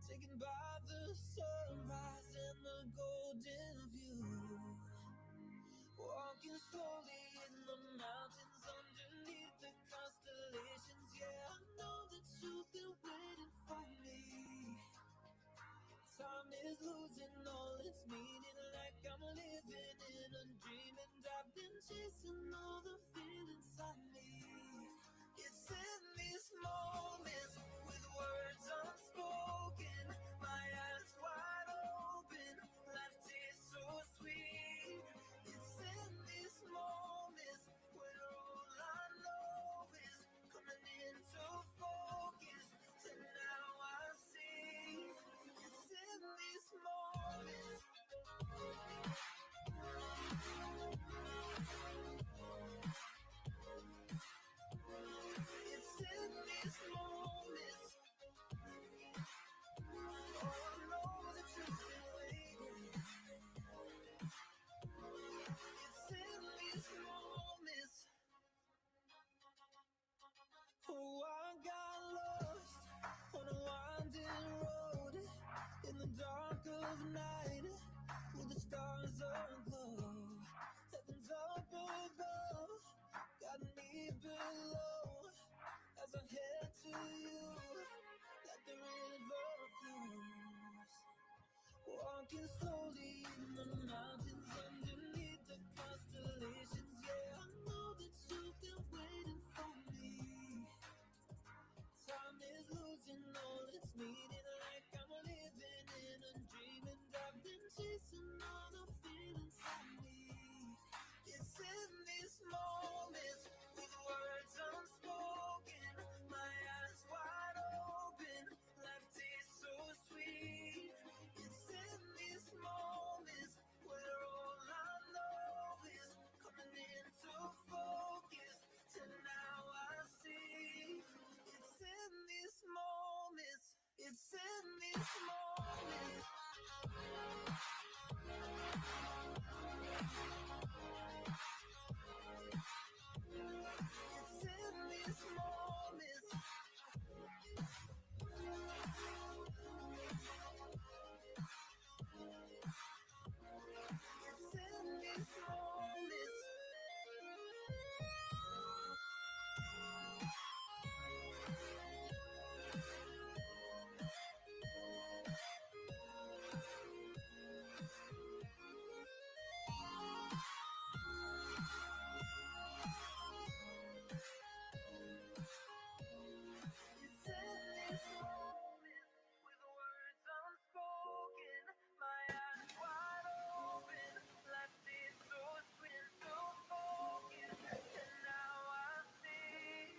taken by the sunrise and the golden view. Walking slowly in the mountains underneath the constellations. Yeah, I know that you've been waiting for me. Time is losing all its meaning, like I'm living in a dream, and I've been chasing all the feelings I need. It's in these moments with words unspoken, my eyes wide open, life tastes so sweet. It's in these moments when all I know is coming into focus, and now I see. It's in these moments. It's in these moments. Oh, I know that you've been waiting. It's in these moments. Oh, I got lost on a winding road in the dark of night with the stars aglow. Heaven's up above, got me below. As I head to you, like the river flows. Walking slowly in the mountains underneath the constellations. Yeah, I know that you've been waiting for me. Time is losing all its meaning, like I'm living in a dream, and I've been chasing all the feelings I need. It's in these moments with words unspoken, my eyes wide open, life tastes so sweet. It's in these moments where all I know is coming into focus, and now I see. It's in these moments. It's in these moments. It's in these moments. It's in these moments. It's in these moments with words unspoken, my eyes wide open, life is so sweet, so focused, and now I see.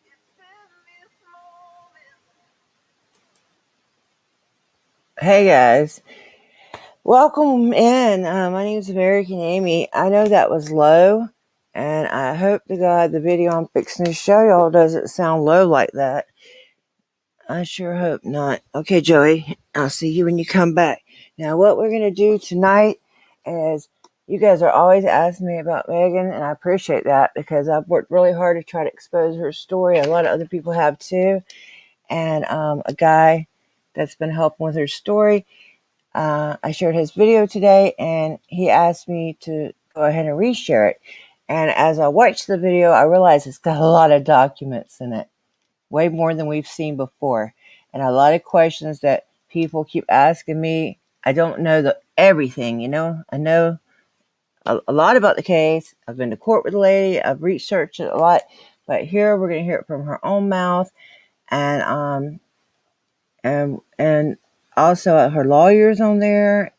It's in these moments. Hey guys, welcome in. My name is American Amy. I know that was low, and I hope to God the video I'm fixing to show y'all doesn't sound low like that. I sure hope not. Okay, Joey, I'll see you when you come back. Now, what we're going to do tonight is, you guys are always asking me about Meghan, and I appreciate that because I've worked really hard to try to expose her story. A lot of other people have too. And a guy that's been helping with her story, I shared his video today, and he asked me to go ahead and reshare it. And as I watched the video, I realized it's got a lot of documents in it, way more than we've seen before, and a lot of questions that people keep asking me. I don't know everything, you know. I know a lot about the case. I've been to court with the lady. I've researched it a lot, but here we're going to hear it from her own mouth, and also her lawyers on there.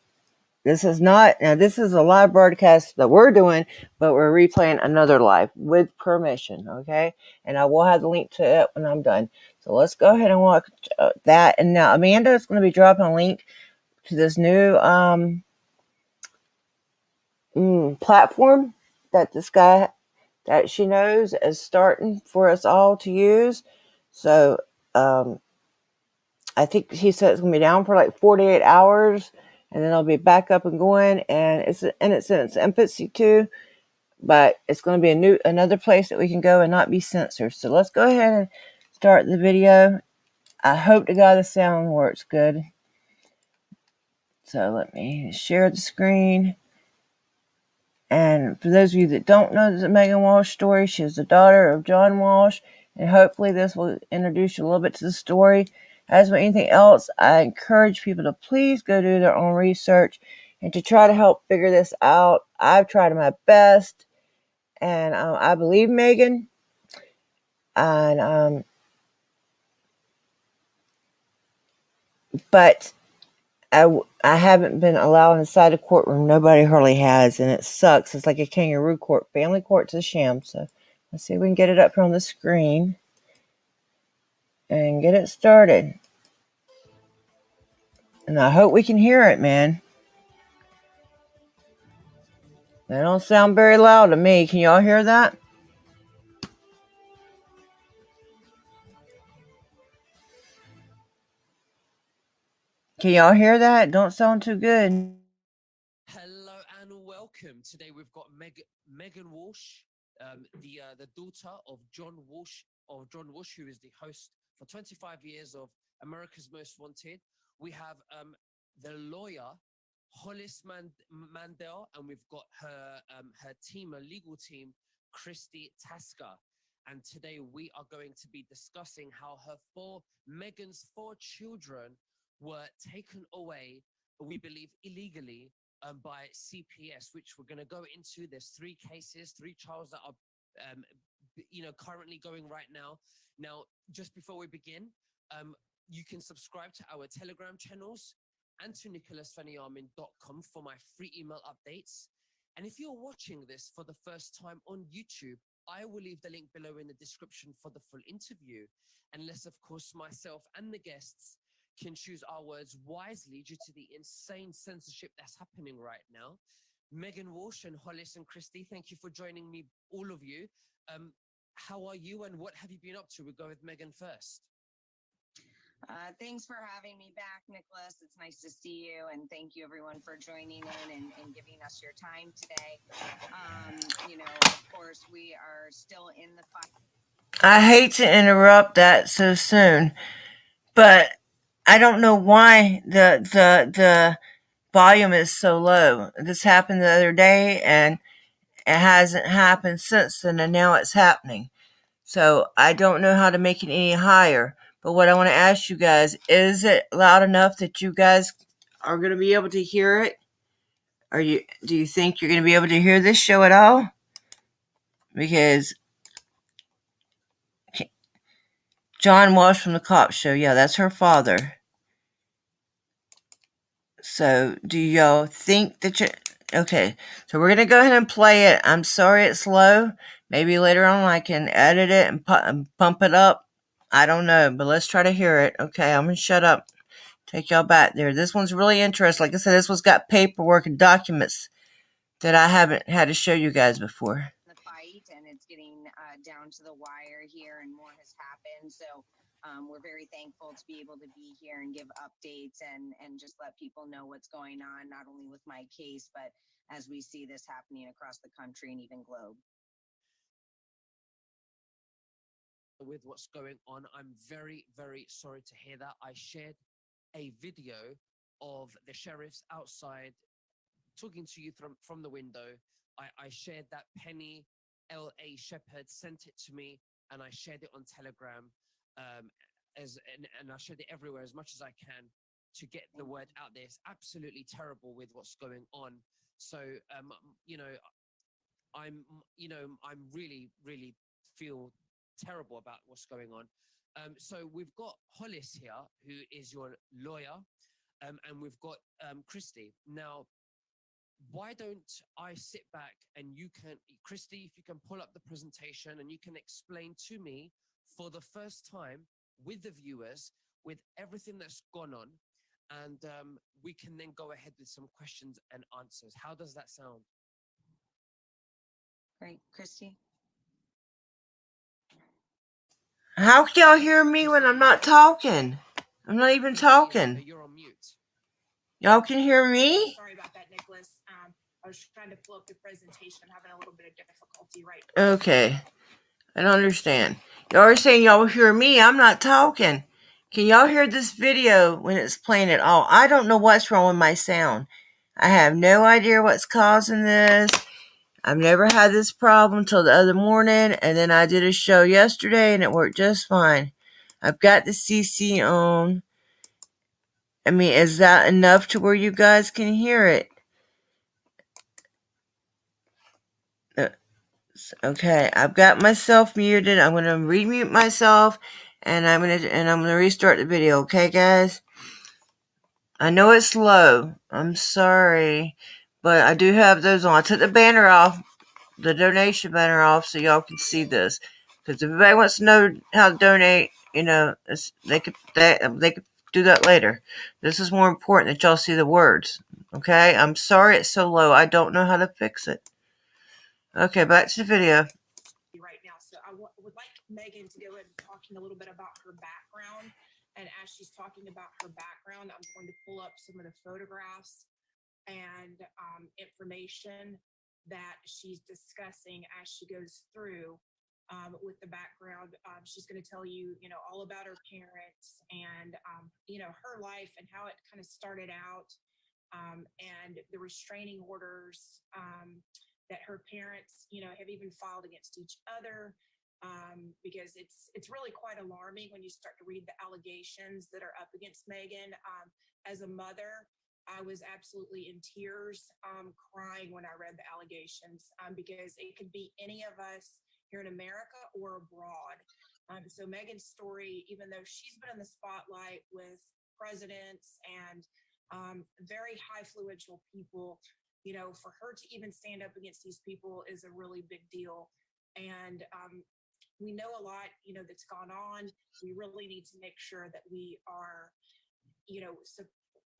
This is a live broadcast that we're doing, but we're replaying another live with permission, okay? And I will have the link to it when I'm done. So let's go ahead and watch that. And now Amanda is going to be dropping a link to this new platform that this guy that she knows is starting for us all to use. So I think he said it's going to be down for like 48 hours. And then it'll be back up and going, and it's in its infancy too. But it's going to be another place that we can go and not be censored. So let's go ahead and start the video. I hope to God the sound works good. So let me share the screen. And for those of you that don't know the Meghan Walsh story, she's the daughter of John Walsh. And hopefully this will introduce you a little bit to the story. As with anything else, I encourage people to please go do their own research and to try to help figure this out. I've tried my best. And I believe Meghan. And but I haven't been allowed inside the courtroom. Nobody hardly has, and it sucks. It's like a kangaroo court. Family court's a sham. So let's see if we can get it up here on the screen and get it started. And I hope we can hear it, man. That don't sound very loud to me. Can y'all hear that? Can y'all hear that? It don't sound too good. Hello and welcome. Today we've got Meghan Walsh, the daughter of John Walsh, who is the host for 25 years of America's Most Wanted. We have the lawyer Hollis Mandel, and we've got her team, a legal team, Christy Tasker. And today we are going to be discussing how Meghan's four children were taken away, we believe illegally, by CPS, which we're going to go into. There's three cases, three trials that are, currently going right now. Now, just before we begin, you can subscribe to our Telegram channels and to nicholasfeniarmin.com for my free email updates. And if you're watching this for the first time on YouTube, I will leave the link below in the description for the full interview. Unless, of course, myself and the guests can choose our words wisely due to the insane censorship that's happening right now. Meghan Walsh and Hollis and Christy, thank you for joining me, all of you. How are you and what have you been up to? We'll go with Meghan first. Thanks for having me back, Nicholas. It's nice to see you, and thank you everyone for joining in and giving us your time today. Of course, we are still in the fight. I hate to interrupt that so soon, but I don't know why the volume is so low. This happened the other day, and it hasn't happened since then, and now it's happening. So I don't know how to make it any higher. But what I want to ask you guys, is it loud enough that you guys are going to be able to hear it? Do you think you're going to be able to hear this show at all? Because John Walsh from the Cop Show, yeah, that's her father. So do y'all think that okay, so we're going to go ahead and play it. I'm sorry it's low. Maybe later on I can edit it and pump it up. I don't know, but let's try to hear it. Okay, I'm going to shut up. Take y'all back there. This one's really interesting. Like I said, this one's got paperwork and documents that I haven't had to show you guys before. The fight, and it's getting down to the wire here, and more has happened. So we're very thankful to be able to be here and give updates and just let people know what's going on, not only with my case, but as we see this happening across the country and even globe. With what's going on, I'm very, very sorry to hear that. I shared a video of the sheriffs outside talking to you from the window. I shared that. Penny L.A. Shepherd sent it to me, and I shared it on Telegram, and I shared it everywhere as much as I can to get the word out there. It's absolutely terrible with what's going on. So, I'm really, really feel terrible about what's going on. So we've got Hollis here, who is your lawyer, and we've got Christy. Now, why don't I sit back and you can, Christy, if you can pull up the presentation and you can explain to me for the first time with the viewers, with everything that's gone on, and we can then go ahead with some questions and answers. How does that sound? Great, Christy. How can y'all hear me when I'm not talking? I'm not even talking. You're on mute. Y'all can hear me? Sorry about that, Nicholas. I was trying to pull up the presentation. I'm having a little bit of difficulty right now. Okay. I don't understand. Y'all are saying y'all hear me. I'm not talking. Can y'all hear this video when it's playing at all? I don't know what's wrong with my sound. I have no idea what's causing this. I've never had this problem till the other morning, and then I did a show yesterday and it worked just fine. I've got the CC on. I mean, is that enough to where you guys can hear it? Okay, I've got myself muted. I'm gonna remute myself, and I'm gonna restart the video. Okay, guys. I know it's low. I'm sorry, but I do have those on. I took the banner off, the donation banner off, so y'all can see this. Because if anybody wants to know how to donate, they could do that later. This is more important that y'all see the words. Okay, I'm sorry it's so low. I don't know how to fix it. Okay, back to the video. Right now, so I would like Meghan to go ahead and talking a little bit about her background. And as she's talking about her background, I'm going to pull up some of the photographs and information that she's discussing as she goes through with the background. She's going to tell you, all about her parents and, her life and how it kind of started out and the restraining orders that her parents, have even filed against each other. Because it's really quite alarming when you start to read the allegations that are up against Meghan. As a mother, I was absolutely in tears, crying when I read the allegations, because it could be any of us here in America or abroad. So Meghan's story, even though she's been in the spotlight with presidents and very high influential people, for her to even stand up against these people is a really big deal. And we know a lot, that's gone on. We really need to make sure that we are,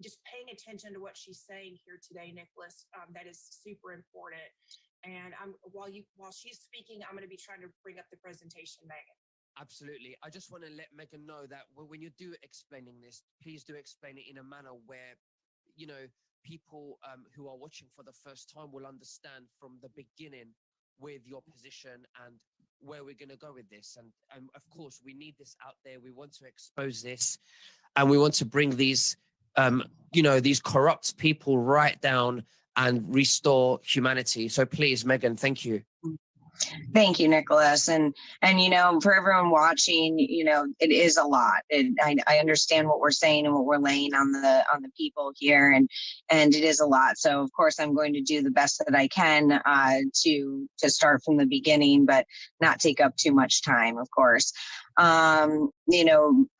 just paying attention to what she's saying here today, Nicholas. That is super important. And while she's speaking, I'm going to be trying to bring up the presentation, Meghan. Absolutely. I just want to let Meghan know that when you do explaining this, please do explain it in a manner where, people who are watching for the first time will understand from the beginning with your position and where we're going to go with this. And of course, we need this out there. We want to expose this, and we want to bring these, these corrupt people right down and restore humanity. So please, Meghan, thank you. Thank you, Nicholas. And for everyone watching, it is a lot. I understand what we're saying and what we're laying on the people here, and it is a lot. So of course I'm going to do the best that I can to start from the beginning, but not take up too much time, of course.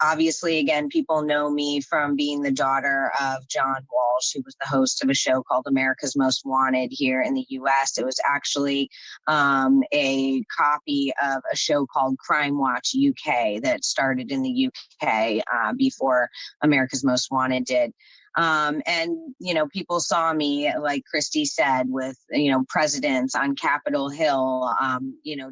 Obviously, again, people know me from being the daughter of John Walsh, who was the host of a show called America's Most Wanted here in the U.S. It was actually a copy of a show called Crime Watch UK that started in the UK before America's Most Wanted did. And, people saw me, like Christy said, with, presidents on Capitol Hill,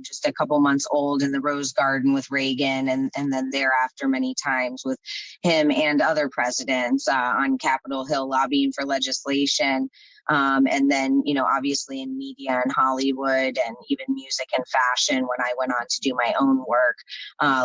just a couple months old in the Rose Garden with Reagan, and then thereafter many times with him and other presidents on Capitol Hill lobbying for legislation. And then, obviously in media and Hollywood and even music and fashion when I went on to do my own work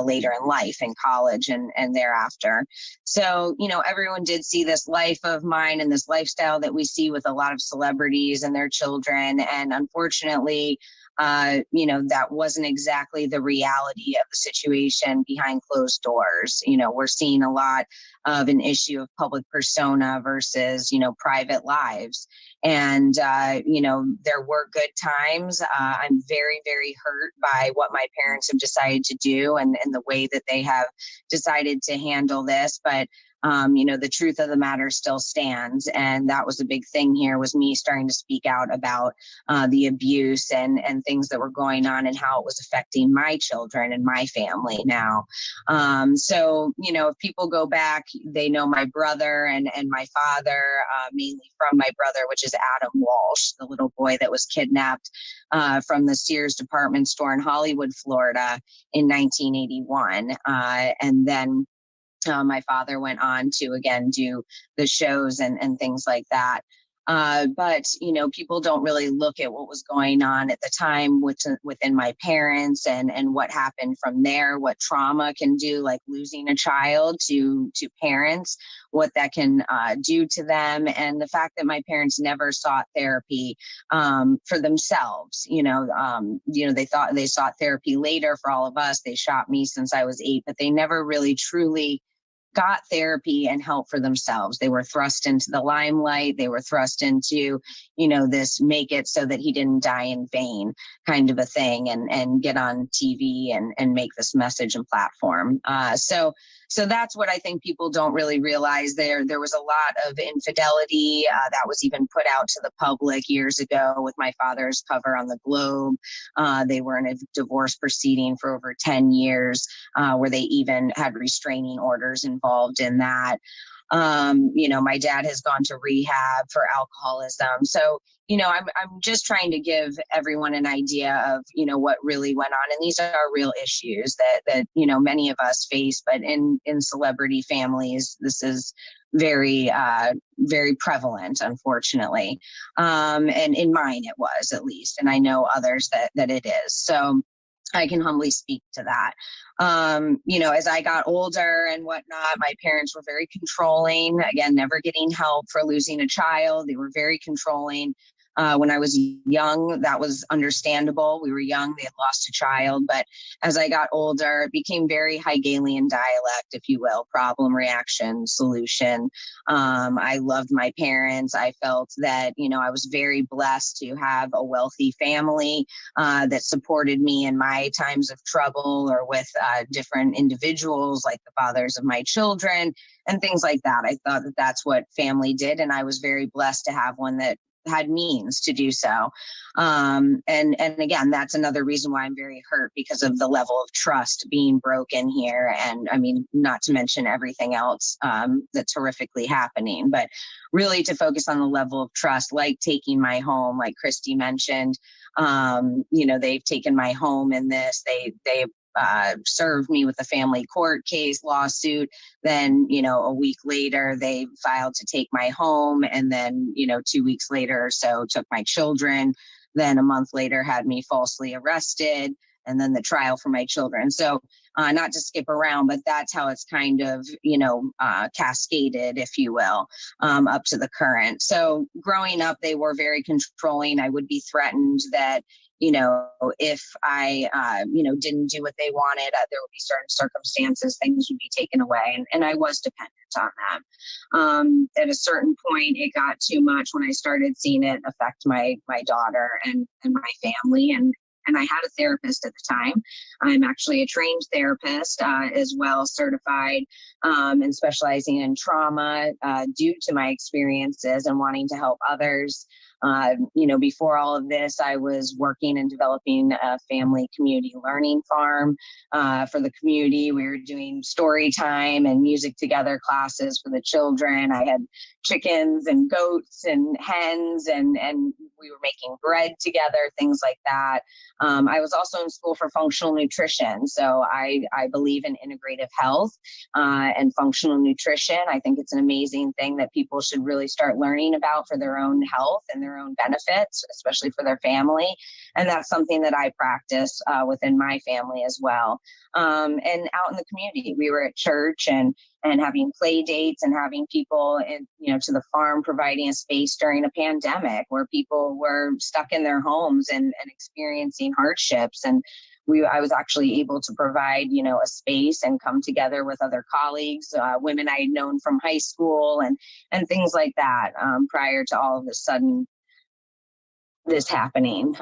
later in life in college and thereafter. So, everyone did see this life of mine and this lifestyle that we see with a lot of celebrities and their children. And unfortunately, that wasn't exactly the reality of the situation behind closed doors. We're seeing a lot of an issue of public persona versus, private lives. And, there were good times. I'm very, very hurt by what my parents have decided to do and the way that they have decided to handle this. But the truth of the matter still stands. And that was a big thing here, was me starting to speak out about the abuse and things that were going on and how it was affecting my children and my family now. So, if people go back, they know my brother and my father, mainly from my brother, which is Adam Walsh, the little boy that was kidnapped from the Sears department store in Hollywood, Florida in 1981. And then my father went on to, again, do the shows and things like that. But, people don't really look at what was going on at the time within my parents and what happened from there, what trauma can do, like losing a child to parents, what that can do to them. And the fact that my parents never sought therapy for themselves, they thought they sought therapy later for all of us. They shot me since I was 8, but they never really truly got therapy and help for themselves. They were thrust into the limelight. They were thrust into, this make it so that he didn't die in vain kind of a thing, and get on TV and make this message and platform. So that's what I think people don't really realize. There was a lot of infidelity that was even put out to the public years ago with my father's cover on the Globe. They were in a divorce proceeding for over 10 years, where they even had restraining orders involved in that. My dad has gone to rehab for alcoholism. So, I'm just trying to give everyone an idea of, what really went on. And these are real issues that many of us face, but in celebrity families, this is very, very prevalent, unfortunately. And in mine, it was, at least. And I know others that it is. So I can humbly speak to that. As I got older and whatnot, my parents were very controlling. Again, never getting help for losing a child. They were very controlling. When I was young, that was understandable. We were young, they had lost a child. But as I got older, it became very Hegelian dialect, if you will, problem, reaction, solution. I loved my parents. I felt that, I was very blessed to have a wealthy family that supported me in my times of trouble, or with different individuals like the fathers of my children and things like that. I thought that that's what family did. And I was very blessed to have one that had means to do so. And again, that's another reason why I'm very hurt, because of the level of trust being broken here. And I mean, not to mention everything else that's horrifically happening, but really to focus on the level of trust, like taking my home, like Christy mentioned. They've taken my home in this. They served me with a family court case lawsuit. Then, a week later, they filed to take my home. And then, 2 weeks later or so, took my children. Then a month later, had me falsely arrested. And then the trial for my children. So not to skip around, but that's how it's kind of, cascaded, if you will, up to the current. So growing up, they were very controlling. I would be threatened that, if I, didn't do what they wanted, there would be certain circumstances, things would be taken away. And I was dependent on them. At a certain point, it got too much when I started seeing it affect my daughter and my family. And I had a therapist at the time. I'm actually a trained therapist as well, certified and specializing in trauma due to my experiences and wanting to help others. Before all of this, I was working and developing a family community learning farm for the community. We were doing story time and music together classes for the children. I had chickens and goats and hens, and we were making bread together, things like that. I was also in school for functional nutrition. So I believe in integrative health and functional nutrition. I think it's an amazing thing that people should really start learning about for their own health and their own benefits, especially for their family. And that's something that I practice within my family as well. And out in the community, we were at church and having play dates and having people to the farm, providing a space during a pandemic where people were stuck in their homes and experiencing hardships. And I was actually able to provide, a space and come together with other colleagues, women I had known from high school and things like that prior to all of a sudden this happening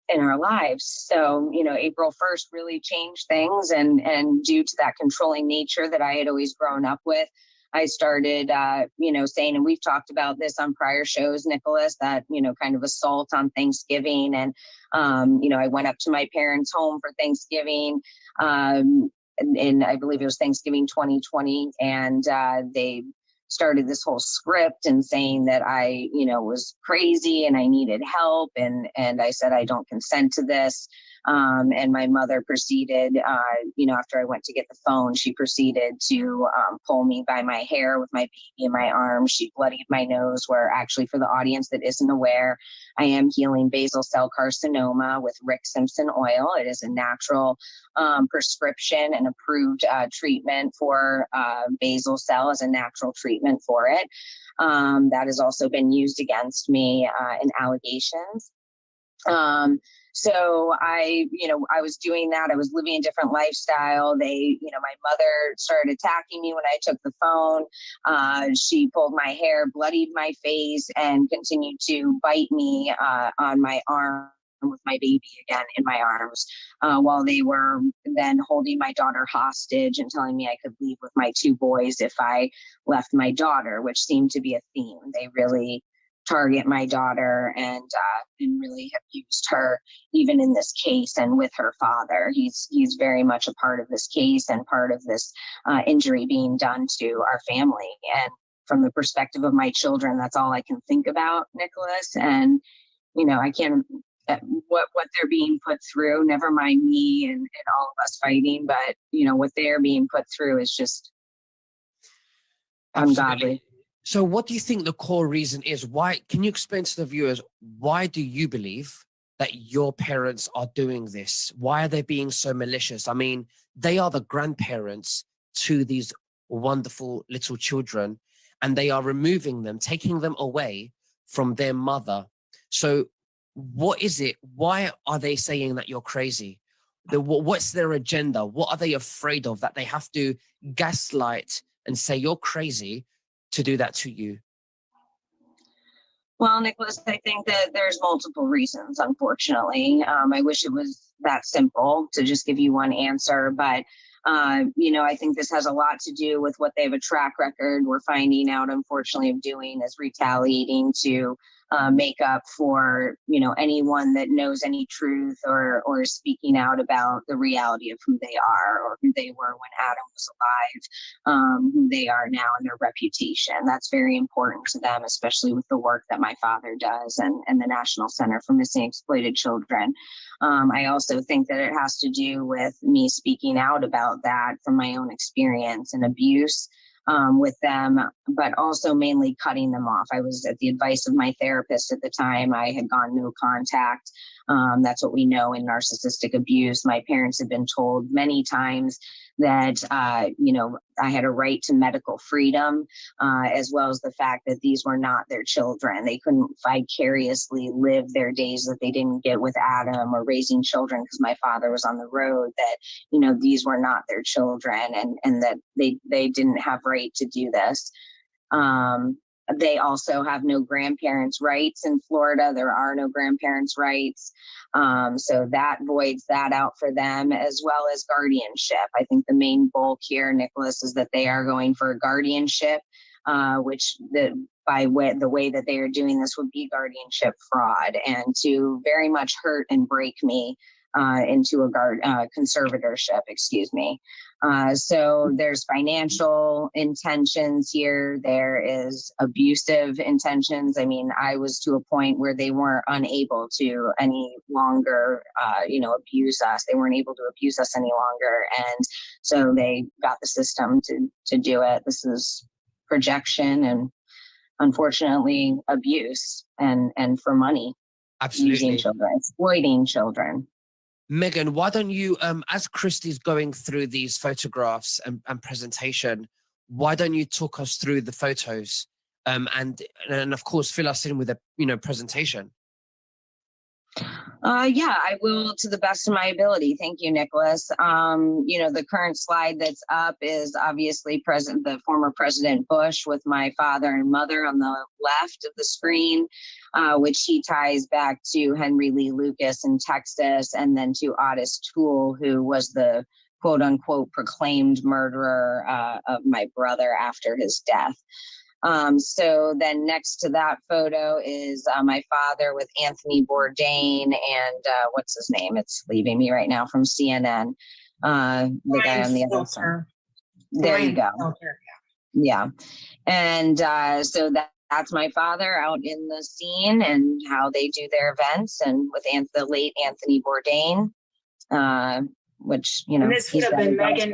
in our lives. So, April 1st really changed things. And due to that controlling nature that I had always grown up with, I started, saying, and we've talked about this on prior shows, Nicholas, that, kind of assault on Thanksgiving. And, I went up to my parents' home for Thanksgiving. And I believe it was Thanksgiving 2020. And they started this whole script and saying that I, was crazy and I needed help. And I said, I don't consent to this. And my mother proceeded, after I went to get the phone, she proceeded to pull me by my hair with my baby in my arms. She bloodied my nose, where actually, for the audience that isn't aware, I am healing basal cell carcinoma with Rick Simpson oil. It is a natural prescription and approved treatment for basal cell as a natural treatment for it. That has also been used against me in allegations. So I was doing that. I was living a different lifestyle. My mother started attacking me when I took the phone. She pulled my hair, bloodied my face, and continued to bite me on my arm with my baby again in my arms, while they were then holding my daughter hostage and telling me I could leave with my 2 boys if I left my daughter, which seemed to be a theme. They really target my daughter and really have used her even in this case, and with her father. He's very much a part of this case and part of this injury being done to our family. And from the perspective of my children, that's all I can think about, Nicholas. And I can't, what they're being put through, never mind me and all of us fighting, but what they're being put through is just ungodly. So what do you think the core reason is? Why, can you explain to the viewers, why do you believe that your parents are doing this? Why are they being so malicious? I mean, they are the grandparents to these wonderful little children, and they are removing them, taking them away from their mother. So what is it? Why are they saying that you're crazy? What's their agenda? What are they afraid of, that they have to gaslight and say you're crazy to do that to you? Well, Nicholas, I think that there's multiple reasons, unfortunately. I wish it was that simple to just give you one answer, but I think this has a lot to do with what they have a track record, we're finding out, unfortunately, of doing, is retaliating to make up for, anyone that knows any truth or is speaking out about the reality of who they are or who they were when Adam was alive, who they are now, and their reputation. That's very important to them, especially with the work that my father does and the National Center for Missing and Exploited Children. I also think that it has to do with me speaking out about that from my own experience and abuse with them, but also mainly cutting them off. I was, at the advice of my therapist at the time, I had gone no contact. That's what we know in narcissistic abuse. My parents had been told many times that, I had a right to medical freedom, as well as the fact that these were not their children. They couldn't vicariously live their days that they didn't get with Adam or raising children because my father was on the road, that, these were not their children, and that they didn't have right to do this. They also have no grandparents' rights in Florida. There are no grandparents' rights. So that voids that out for them, as well as guardianship. I think the main bulk here, Nicholas, is that they are going for a guardianship, which the way that they are doing this would be guardianship fraud, and to very much hurt and break me into a conservatorship, excuse me. So there's financial intentions here. There is abusive intentions. I mean, I was to a point where they weren't unable to any longer, abuse us. They weren't able to abuse us any longer. And so they got the system to do it. This is projection and, unfortunately, abuse and for money. Absolutely. Using children, exploiting children. Meghan, why don't you, as Christy's going through these photographs and presentation, why don't you talk us through the photos, and of course fill us in with a presentation? Yeah, I will, to the best of my ability. Thank you, Nicholas. The current slide that's up is obviously the former President Bush with my father and mother on the left of the screen, which he ties back to Henry Lee Lucas in Texas, and then to Otis Toole, who was the quote unquote proclaimed murderer of my brother after his death. So then next to that photo is my father with Anthony Bourdain and what's his name? It's leaving me right now, from CNN. The guy on the other side. There you go. Yeah. And so that's my father out in the scene and how they do their events, and with the late Anthony Bourdain. which, you know, and this would have been Meghan.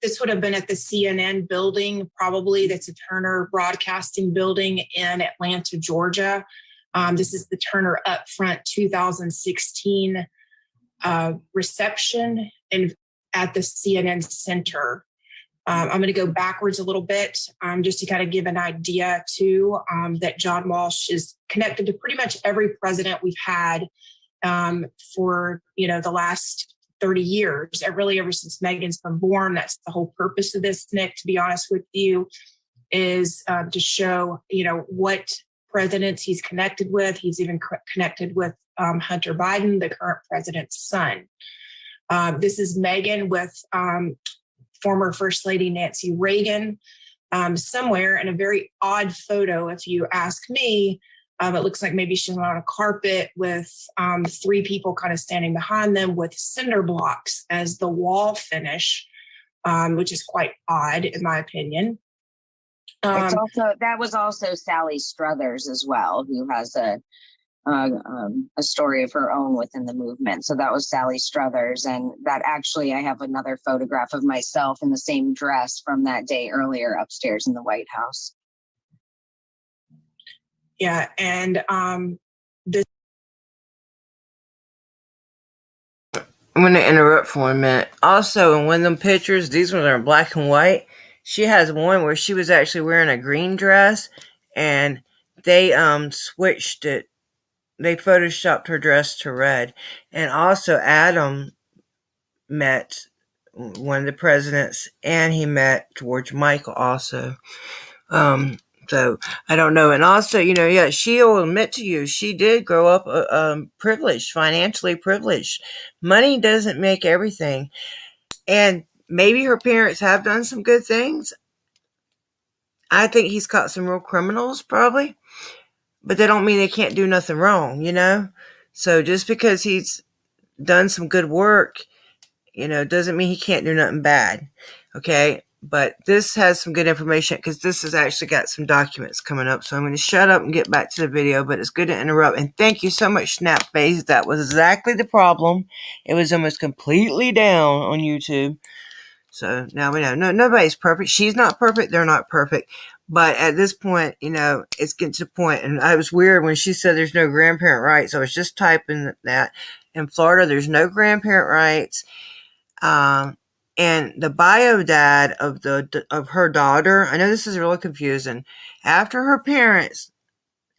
This would have been at the CNN building, probably. That's a Turner Broadcasting building in Atlanta, Georgia. This is the Turner Upfront 2016 reception at the CNN Center. I'm going to go backwards a little bit just to kind of give an idea, too, that John Walsh is connected to pretty much every president we've had for, you know, the last 30 years, really ever since Meghan's been born. That's the whole purpose of this, Nick, to be honest with you, is to show, you know, what presidents he's connected with. He's even connected with Hunter Biden, the current president's son. This is Meghan with former First Lady Nancy Reagan, somewhere in a very odd photo, if you ask me. It looks like maybe she's on a carpet with 3 people kind of standing behind them with cinder blocks as the wall finish, which is quite odd, in my opinion. That was also Sally Struthers as well, who has a story of her own within the movement. So that was Sally Struthers, and that actually I have another photograph of myself in the same dress from that day earlier upstairs in the White House. Yeah, and this. I'm going to interrupt for a minute. Also, in one of them pictures, these ones are in black and white. She has one where she was actually wearing a green dress, and they switched it. They photoshopped her dress to red. And also, Adam met one of the presidents, and he met George Michael also. So I don't know. And also, you know, yeah, she will admit to you, she did grow up privileged, financially privileged. Money doesn't make everything. And maybe her parents have done some good things. I think he's caught some real criminals, probably. But they don't mean they can't do nothing wrong, you know? So just because he's done some good work, you know, doesn't mean he can't do nothing bad. Okay? But this has some good information because this has actually got some documents coming up. So I'm going to shut up and get back to the video, but it's good to interrupt. And thank you so much, Snapface. That was exactly the problem. It was almost completely down on YouTube. So now we know. No, nobody's perfect. She's not perfect. They're not perfect. But at this point, you know, it's getting to the point. And I was weird when she said there's no grandparent rights. I was just typing that. In Florida, there's no grandparent rights. And the bio dad of her daughter, I know this is really confusing. After her parents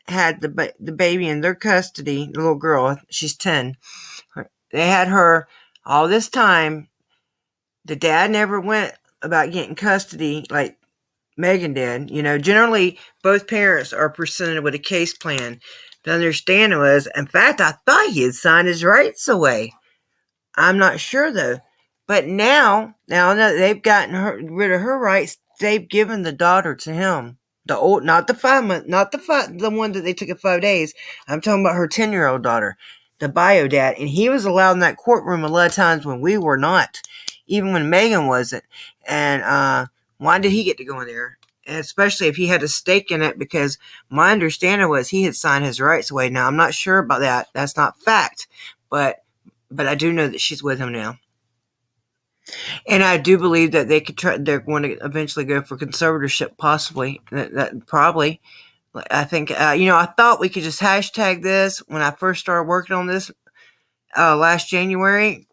had the baby in their custody, the little girl, she's 10. They had her all this time. The dad never went about getting custody like Meghan did. You know, generally both parents are presented with a case plan. The understanding was, in fact, I thought he had signed his rights away. I'm not sure though. But now that they've gotten rid of her rights, they've given the daughter to him. The old, not the 5 month, not the one that they took in 5 days. I'm talking about her 10-year-old daughter, the bio dad, and he was allowed in that courtroom a lot of times when we were not, even when Meghan wasn't. And why did he get to go in there? And especially if he had a stake in it, because my understanding was he had signed his rights away. Now I'm not sure about that. That's not fact, but I do know that she's with him now. And I do believe that they could try. They're going to eventually go for conservatorship, possibly. That probably. I think. You know, I thought we could just hashtag this when I first started working on this last January,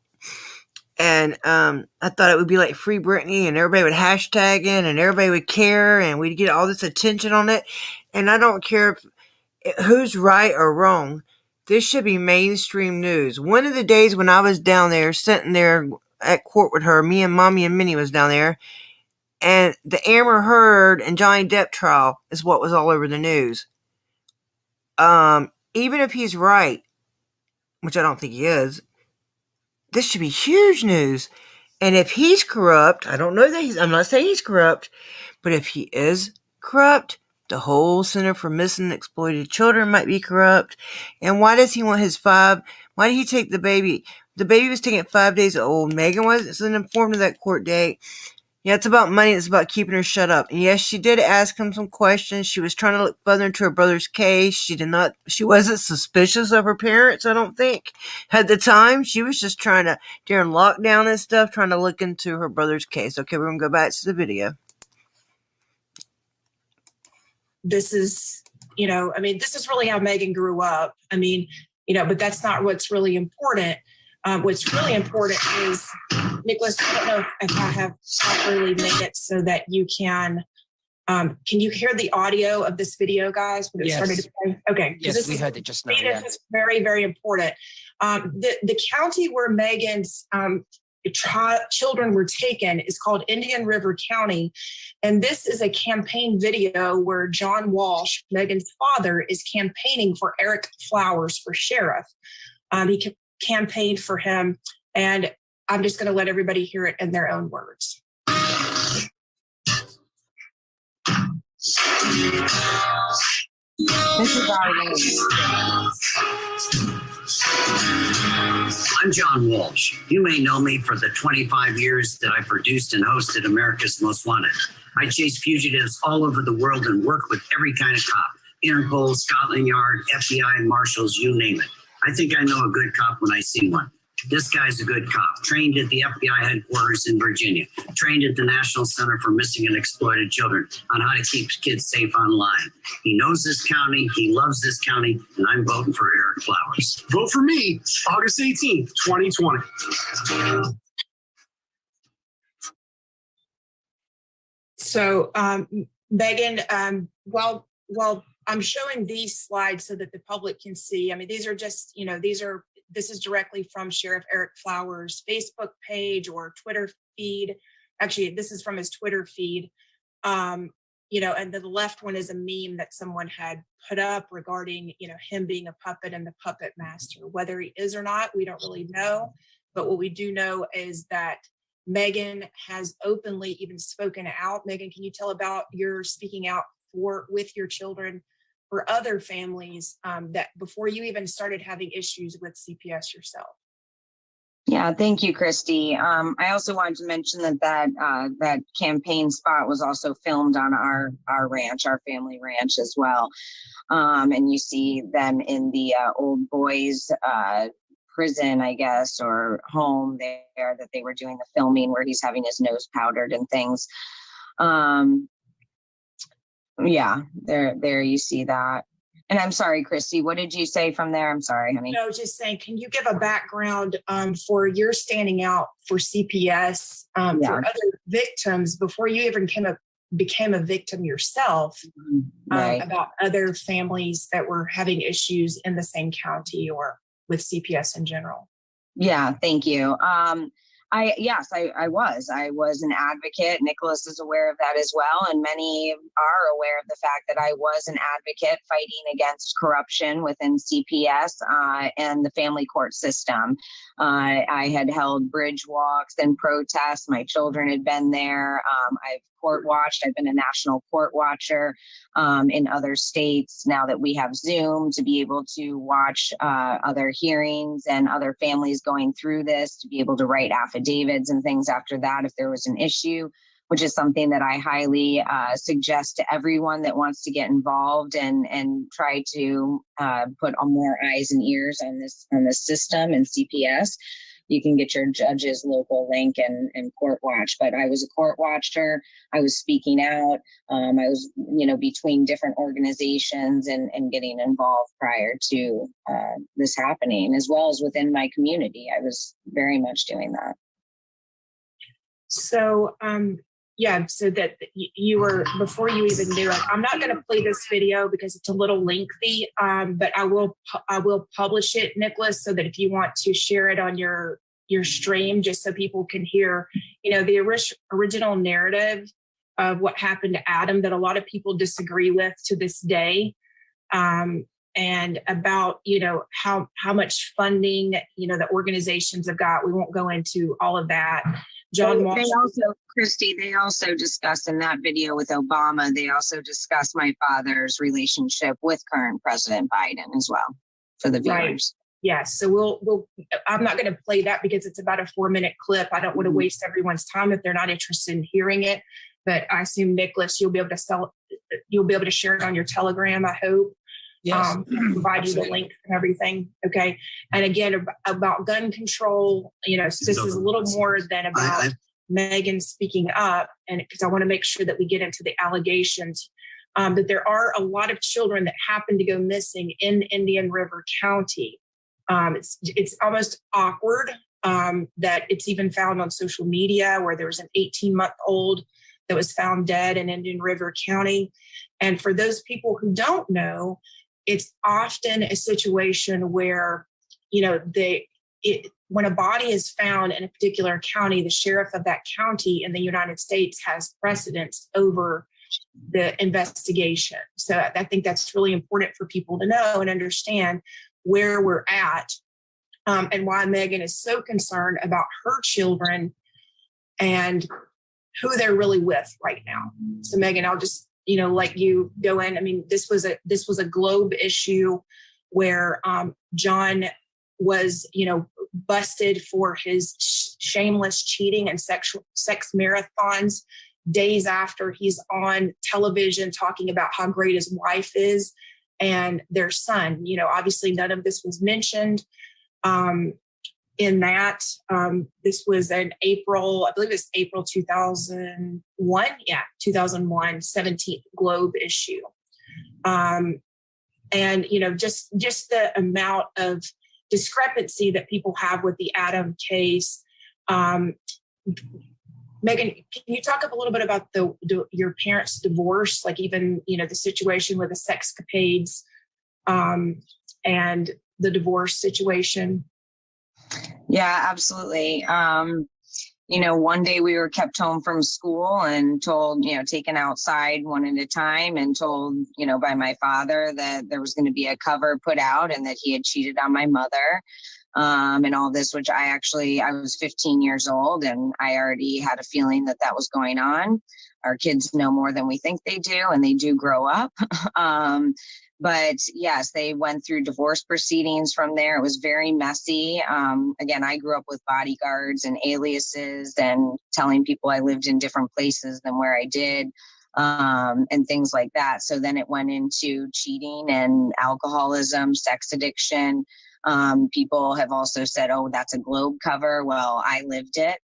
and I thought it would be like Free Britney, and everybody would hashtag it, and everybody would care, and we'd get all this attention on it. And I don't care who's right or wrong. This should be mainstream news. One of the days when I was down there, sitting there at court with her, me and Mommy and Minnie was down there, and the Amber Heard and Johnny Depp trial is what was all over the news. Even if he's right, which I don't think he is, this should be huge news. And if he's corrupt, I don't know that I'm not saying he's corrupt, but if he is corrupt, the whole Center for Missing and Exploited Children might be corrupt. And why does he want why did he take the baby? The baby was taken at 5 days old. Meghan wasn't informed of that court date. Yeah, it's about money. It's about keeping her shut up. And yes, she did ask him some questions. She was trying to look further into her brother's case. She wasn't suspicious of her parents, I don't think. At the time, she was just trying to, during lockdown and stuff, trying to look into her brother's case. Okay, we're going to go back to the video. This is, this is really how Meghan grew up. But that's not what's really important. What's really important is, Nicholas, I don't know if I have properly made it so that you can you hear the audio of this video, guys? When it started to play? Okay. Yes, we heard it just now. This is very, very important. The county where Meghan's children were taken is called Indian River County. And this is a campaign video where John Walsh, Meghan's father, is campaigning for Eric Flowers for sheriff. He campaigned for him, and I'm just going to let everybody hear it in their own words. This is our news. I'm John Walsh. You may know me for the 25 years that I produced and hosted America's Most Wanted. I chase fugitives all over the world and work with every kind of cop. Interpol, Scotland Yard, FBI, Marshals, you name it. I think I know a good cop when I see one. This guy's a good cop, trained at the FBI headquarters in Virginia, trained at the National Center for Missing and Exploited Children on how to keep kids safe online. He knows this county, he loves this county, and I'm voting for Eric Flowers. Vote for me, August 18th, 2020. So, Meghan, well, I'm showing these slides so that the public can see. These are just, this is directly from Sheriff Eric Flowers' Facebook page or Twitter feed. Actually, this is from his Twitter feed. And the left one is a meme that someone had put up regarding, him being a puppet and the puppet master. Whether he is or not, we don't really know. But what we do know is that Meghan has openly even spoken out. Meghan, can you tell about your speaking out with your children or other families that before you even started having issues with CPS yourself? Yeah, thank you, Christy. I also wanted to mention that campaign spot was also filmed on our ranch, our family ranch as well. And you see them in the old boys prison, I guess, or home there that they were doing the filming where he's having his nose powdered and things. Yeah, there you see that. And I'm sorry, Christy, what did you say from there? I'm sorry, honey. No, just saying, can you give a background for your standing out for CPS for other victims before you even became a victim yourself, right. About other families that were having issues in the same county or with CPS in general? Yeah, thank you. I was an advocate. Nicholas is aware of that as well. And many are aware of the fact that I was an advocate fighting against corruption within CPS and the family court system. I had held bridge walks and protests. My children had been there. I've court watched. I've been a national court watcher in other states now that we have Zoom to be able to watch other hearings and other families going through this, to be able to write affidavits and things after that if there was an issue, which is something that I highly suggest to everyone that wants to get involved and try to put on more eyes and ears on this system and CPS. You can get your judge's local link and court watch. But I was a court watcher. I was speaking out. I was, between different organizations and getting involved prior to this happening, as well as within my community. I was very much doing that. So, so that you were, before you even knew it, I'm not going to play this video because it's a little lengthy, but I will publish it, Nicholas, so that if you want to share it on your stream, just so people can hear, the original narrative of what happened to Adam that a lot of people disagree with to this day, and about, how much funding, the organizations have got. We won't go into all of that. John Walsh. Christy, they also discussed in that video with Obama, they also discussed my father's relationship with current President Biden as well, for the viewers. Yes. So we'll, I'm not going to play that because it's about a 4-minute clip. I don't want to waste everyone's time if they're not interested in hearing it. But I assume, Nicholas, you'll be able to share it on your Telegram, I hope. Yes. Provide you the link and everything. Okay. And again, about gun control, this is a little more than about Meghan speaking up. And because I want to make sure that we get into the allegations, that there are a lot of children that happen to go missing in Indian River County. It's almost awkward that it's even found on social media, where there was an 18-month-old that was found dead in Indian River County. And for those people who don't know, it's often a situation where, when a body is found in a particular county, the sheriff of that county in the United States has precedence over the investigation. So I think that's really important for people to know and understand where we're at, and why Meghan is so concerned about her children and who they're really with right now. So Meghan, I'll just let you go in. I mean, this was a Globe issue where John was busted for his shameless cheating and sex marathons days after he's on television talking about how great his wife is and their son. Obviously none of this was mentioned in that. This was in April, I believe it's April 2001. Yeah, 2001, 17th Globe issue. And, just the amount of discrepancy that people have with the Adam case. Meghan, can you talk a little bit about your parents' divorce, like even, the situation with the sexcapades and the divorce situation? Yeah, absolutely. One day we were kept home from school and told, taken outside one at a time and told, by my father that there was going to be a cover put out and that he had cheated on my mother. And all this, which I was 15 years old and I already had a feeling that was going on. Our kids know more than we think they do, and they do grow up. But yes, they went through divorce proceedings from there. It was very messy. Again, I grew up with bodyguards and aliases and telling people I lived in different places than where I did, and things like that. So then it went into cheating and alcoholism, sex addiction. People have also said, oh, that's a Globe cover. Well, I lived it.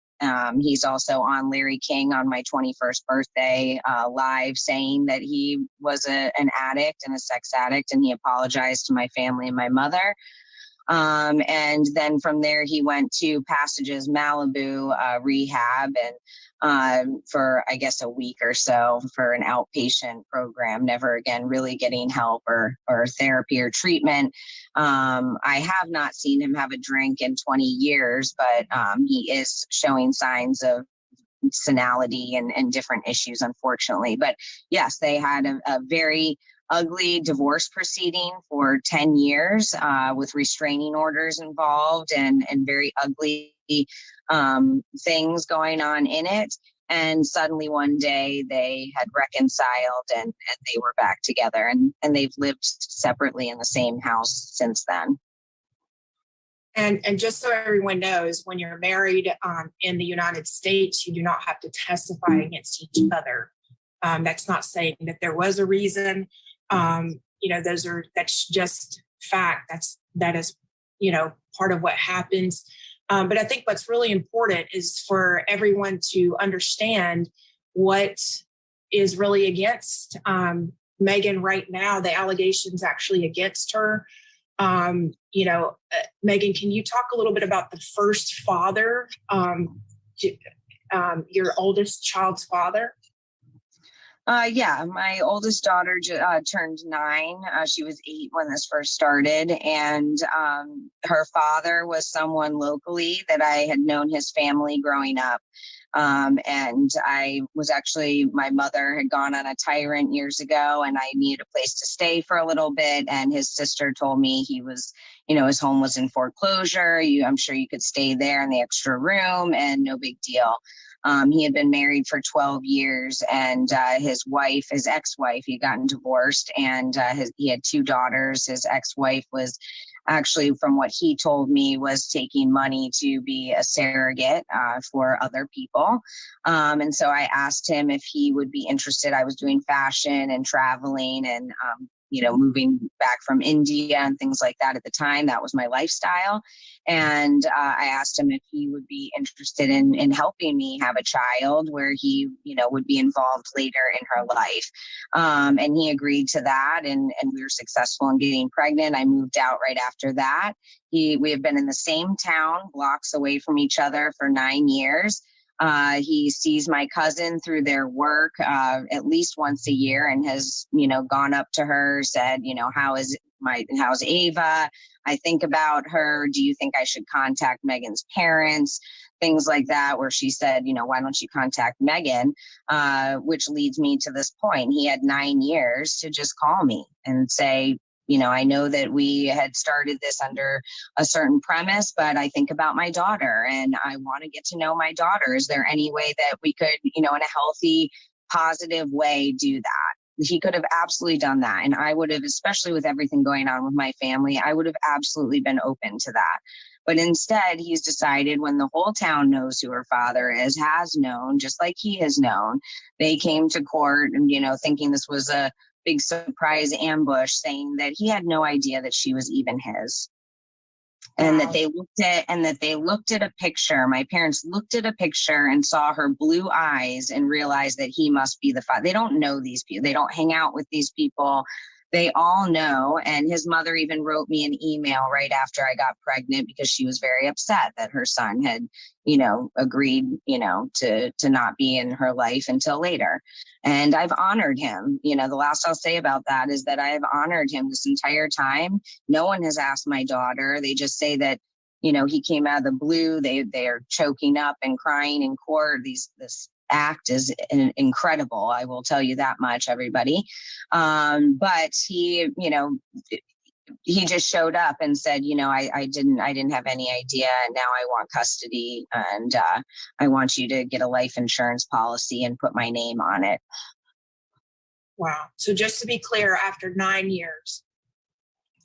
He's also on Larry King on my 21st birthday, live saying that he was an addict and a sex addict, and he apologized to my family and my mother. And then from there, he went to Passages Malibu rehab and for, I guess, a week or so for an outpatient program, never again really getting help or therapy or treatment. I have not seen him have a drink in 20 years, but he is showing signs of senility and different issues, unfortunately. But yes, they had a very ugly divorce proceeding for 10 years with restraining orders involved and very ugly things going on in it. And suddenly one day they had reconciled and they were back together, and they've lived separately in the same house since then. And just so everyone knows, when you're married in the United States, you do not have to testify against each other. That's not saying that there was a reason. That's just fact. That is part of what happens. But I think what's really important is for everyone to understand what is really against Meghan right now, the allegations actually against her. Meghan, can you talk a little bit about the first father, your oldest child's father? Yeah, my oldest daughter turned 9. She was 8 when this first started. And her father was someone locally that I had known his family growing up. And my mother had gone on a tyrant years ago and I needed a place to stay for a little bit. And his sister told me he was, his home was in foreclosure. I'm sure you could stay there in the extra room and no big deal. He had been married for 12 years and his ex-wife, he had gotten divorced and he had 2 daughters. His ex-wife was actually, from what he told me, was taking money to be a surrogate for other people. And so I asked him if he would be interested. I was doing fashion and traveling and, moving back from India and things like that at the time. That was my lifestyle. And I asked him if he would be interested in helping me have a child where he, would be involved later in her life. And he agreed to that. And we were successful in getting pregnant. I moved out right after that. We have been in the same town, blocks away from each other for 9 years. He sees my cousin through their work at least once a year and has, gone up to her, said, how's Ava? I think about her. Do you think I should contact Megan's parents? Things like that, where she said, why don't you contact Meghan? Which leads me to this point. He had 9 years to just call me and say, I know that we had started this under a certain premise, but I think about my daughter and I want to get to know my daughter. Is there any way that we could, in a healthy, positive way, do that? He could have absolutely done that. And I would have, especially with everything going on with my family, I would have absolutely been open to that. But instead, he's decided, when the whole town knows who her father is, has known, just like he has known, they came to court and, thinking this was a big surprise ambush, saying that he had no idea that she was even his. And that they looked at a picture. My parents looked at a picture and saw her blue eyes and realized that he must be the father. They don't know these people. They don't hang out with these people. They all know. And his mother even wrote me an email right after I got pregnant because she was very upset that her son had, agreed, to not be in her life until later. And I've honored him. The last I'll say about that is that I've honored him this entire time. No one has asked my daughter. They just say that, he came out of the blue. They are choking up and crying in court. This act is incredible. I will tell you that much, everybody. But he, he just showed up and said, I didn't have any idea. And now I want custody and I want you to get a life insurance policy and put my name on it. Wow. So just to be clear, after 9 years.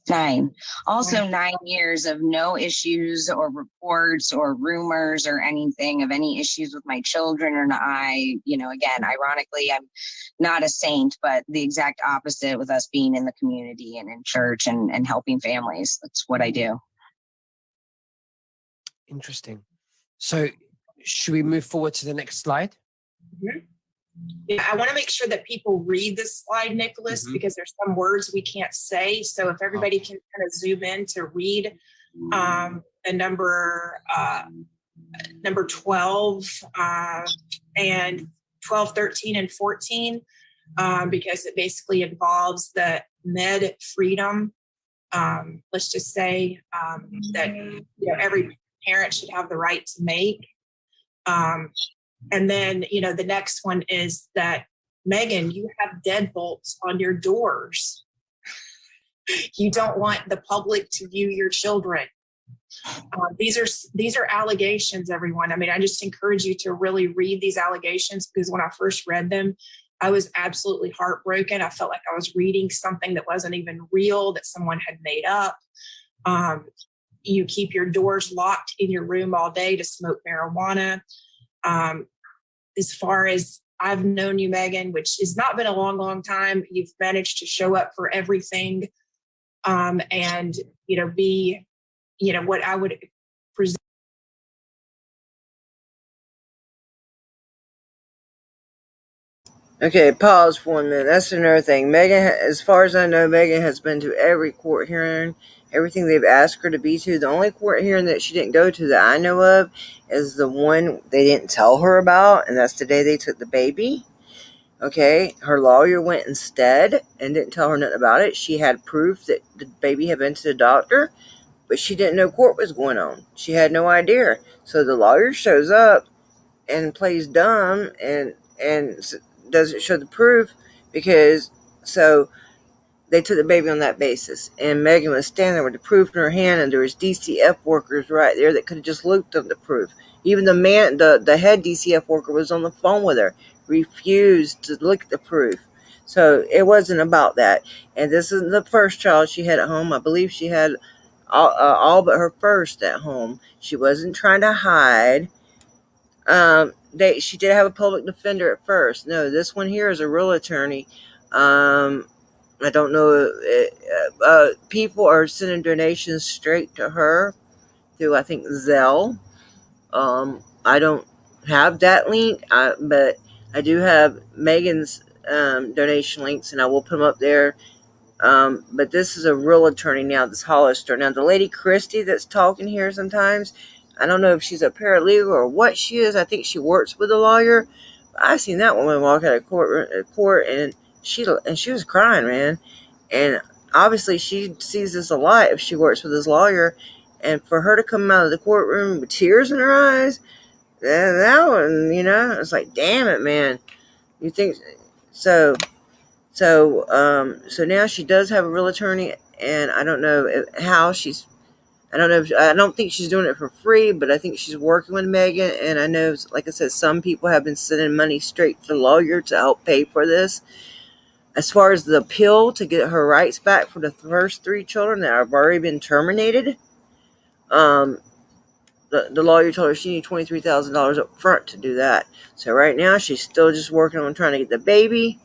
9. Also 9 years of no issues or reports or rumors or anything of any issues with my children or I, again, ironically, I'm not a saint, but the exact opposite with us being in the community and in church and helping families. That's what I do. Interesting. So should we move forward to the next slide? Mm-hmm. Yeah, I want to make sure that people read this slide, Nicholas, because there's some words we can't say. So if everybody can kind of zoom in to read the number 12 and 12, 13, and 14, because it basically involves the med freedom. Let's just say that every parent should have the right to make. And then, the next one is that, Meghan, you have deadbolts on your doors. You don't want the public to view your children. These are allegations, everyone. I mean, I just encourage you to really read these allegations, because when I first read them, I was absolutely heartbroken. I felt like I was reading something that wasn't even real, that someone had made up. You keep your doors locked in your room all day to smoke marijuana. As far as I've known you, Meghan, which has not been a long, long time, you've managed to show up for everything, and, be, what I would present. Okay, pause for 1 minute. That's another thing. Meghan, as far as I know, Meghan has been to every court hearing, everything they've asked her to be to. The only court hearing that she didn't go to that I know of is the one they didn't tell her about, and that's the day they took the baby. Okay, her lawyer went instead and didn't tell her nothing about it. She had proof that the baby had been to the doctor, but she didn't know court was going on. She had no idea. So the lawyer shows up and plays dumb and doesn't show the proof, because so they took the baby on that basis. And Meghan was standing there with the proof in her hand, and there was DCF workers right there that could have just looked up the proof. Even the head DCF worker was on the phone with her, refused to look at the proof. So it wasn't about that. And this isn't the first child she had at home. I believe she had all but her first at home. She wasn't trying to hide. She did have a public defender at first. No, this one here is a real attorney. I don't know. People are sending donations straight to her through, I think, Zelle. I don't have that link, but I do have Megan's donation links, and I will put them up there. But this is a real attorney now, this Hollister. Now, the lady Christy that's talking here sometimes, I don't know if she's a paralegal or what she is. I think she works with a lawyer. I seen that woman walk out of court, and she was crying, man. And obviously, she sees this a lot if she works with his lawyer. And for her to come out of the courtroom with tears in her eyes, that one, it's like, damn it, man. You think so? So now she does have a real attorney, and I don't know how she's. I don't think she's doing it for free, but I think she's working with Meghan. And I know, like I said, some people have been sending money straight to the lawyer to help pay for this. As far as the appeal to get her rights back for the first 3 children that have already been terminated, the lawyer told her she needed $23,000 up front to do that. So right now she's still just working on trying to get the baby,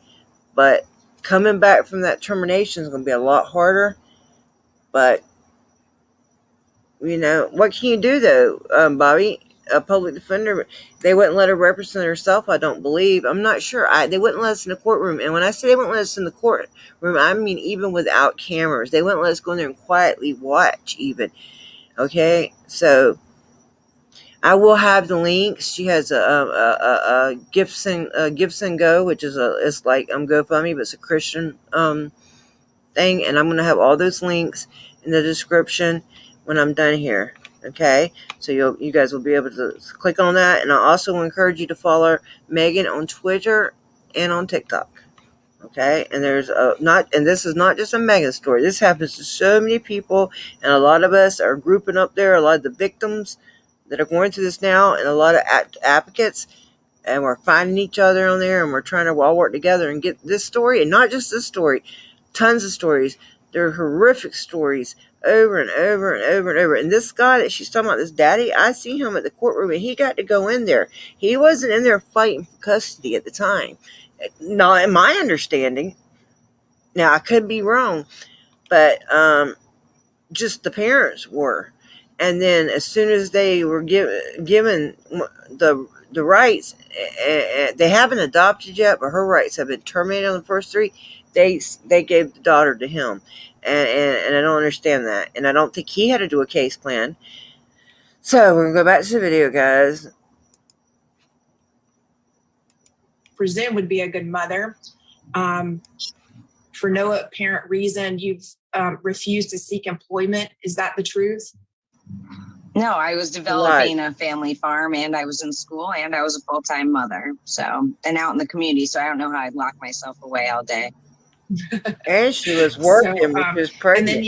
but coming back from that termination is going to be a lot harder. But what can you do though, Bobby? A public defender, they wouldn't let her represent herself, I don't believe. I'm not sure. They wouldn't let us in the courtroom. And when I say they wouldn't let us in the courtroom, I mean even without cameras. They wouldn't let us go in there and quietly watch even. Okay? So I will have the links. She has a Gibson Go, which is it's like GoFundMe, but it's a Christian thing, and I'm going to have all those links in the description when I'm done here. Okay, so you guys will be able to click on that, and I also encourage you to follow Meghan on Twitter and on TikTok. Okay, and this is not just a Meghan story. This happens to so many people, and a lot of us are grouping up there. A lot of the victims that are going through this now, and a lot of advocates, and we're finding each other on there, and we're trying to all work together and get this story, and not just this story, tons of stories. They're horrific stories over and over and over and over. And this guy that she's talking about, this daddy, I see him at the courtroom, and he got to go in there. He wasn't in there fighting for custody at the time. Not in my understanding. Now, I could be wrong, but just the parents were. And then as soon as they were given the rights, they haven't adopted yet, but her rights have been terminated on the first 3. They gave the daughter to him, and I don't understand that, and I don't think he had to do a case plan. So we're gonna go back to the video, guys. Presume would be a good mother. For no apparent reason, you've refused to seek employment. Is that the truth? No, I was developing a family farm, and I was in school, and I was a full-time mother. So, and out in the community. So I don't know how I'd lock myself away all day. And she was working, which was pregnant.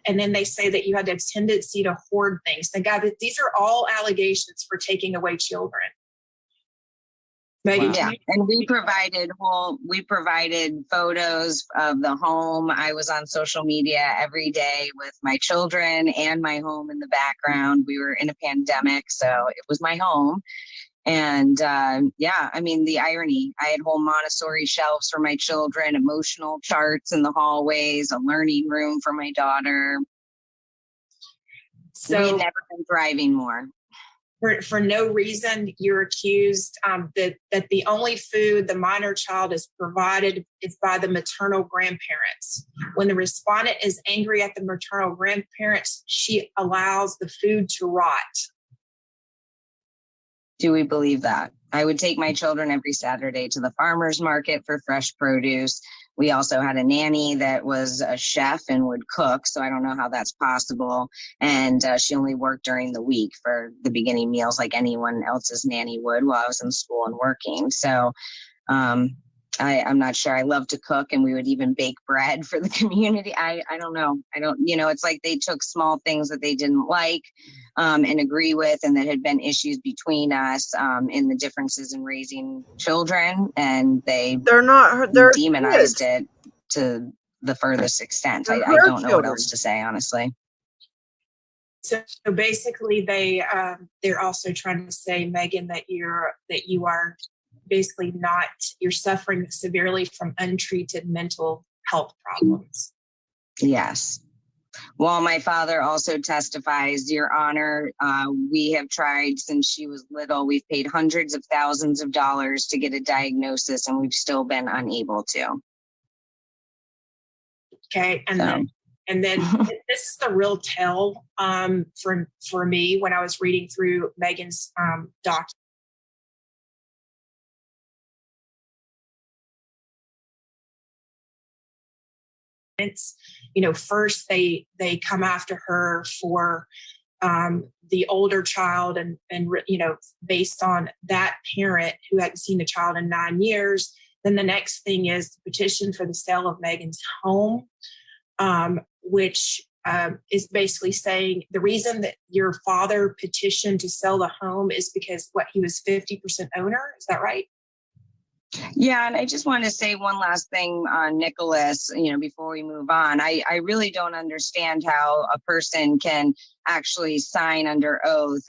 And then they say that you had a tendency to hoard things. Thank God that these are all allegations for taking away children. Meghan, yeah, and we provided photos of the home. I was on social media every day with my children and my home in the background. We were in a pandemic, so it was my home. And I mean, the irony, I had whole Montessori shelves for my children, emotional charts in the hallways, a learning room for my daughter. So we had never been thriving more. For no reason, you're accused that the only food the minor child is provided is by the maternal grandparents. When the respondent is angry at the maternal grandparents, she allows the food to rot. Do we believe that? I would take my children every Saturday to the farmer's market for fresh produce. We also had a nanny that was a chef and would cook, so I don't know how that's possible. And she only worked during the week for the beginning meals like anyone else's nanny would while I was in school and working. So I'm not sure. I love to cook, and we would even bake bread for the community. I don't know. It's like they took small things that they didn't like and agree with, and that had been issues between us in the differences in raising children, and they're demonized it to the furthest extent. I don't know what else to say, honestly. So basically, they're also trying to say, Meghan, that you are basically not, you're suffering severely from untreated mental health problems. Yes. Well, my father also testifies, Your Honor, we have tried since she was little. We've paid hundreds of thousands of dollars to get a diagnosis, and we've still been unable to. Okay, and then this is the real tell for me when I was reading through Meghan's documents. First they come after her for the older child, and based on that parent who hadn't seen the child in 9 years. Then the next thing is the petition for the sale of Meghan's home, which is basically saying the reason that your father petitioned to sell the home is because he was 50% owner. Is that right? Yeah, and I just want to say one last thing on Nicholas, before we move on. I really don't understand how a person can actually sign under oath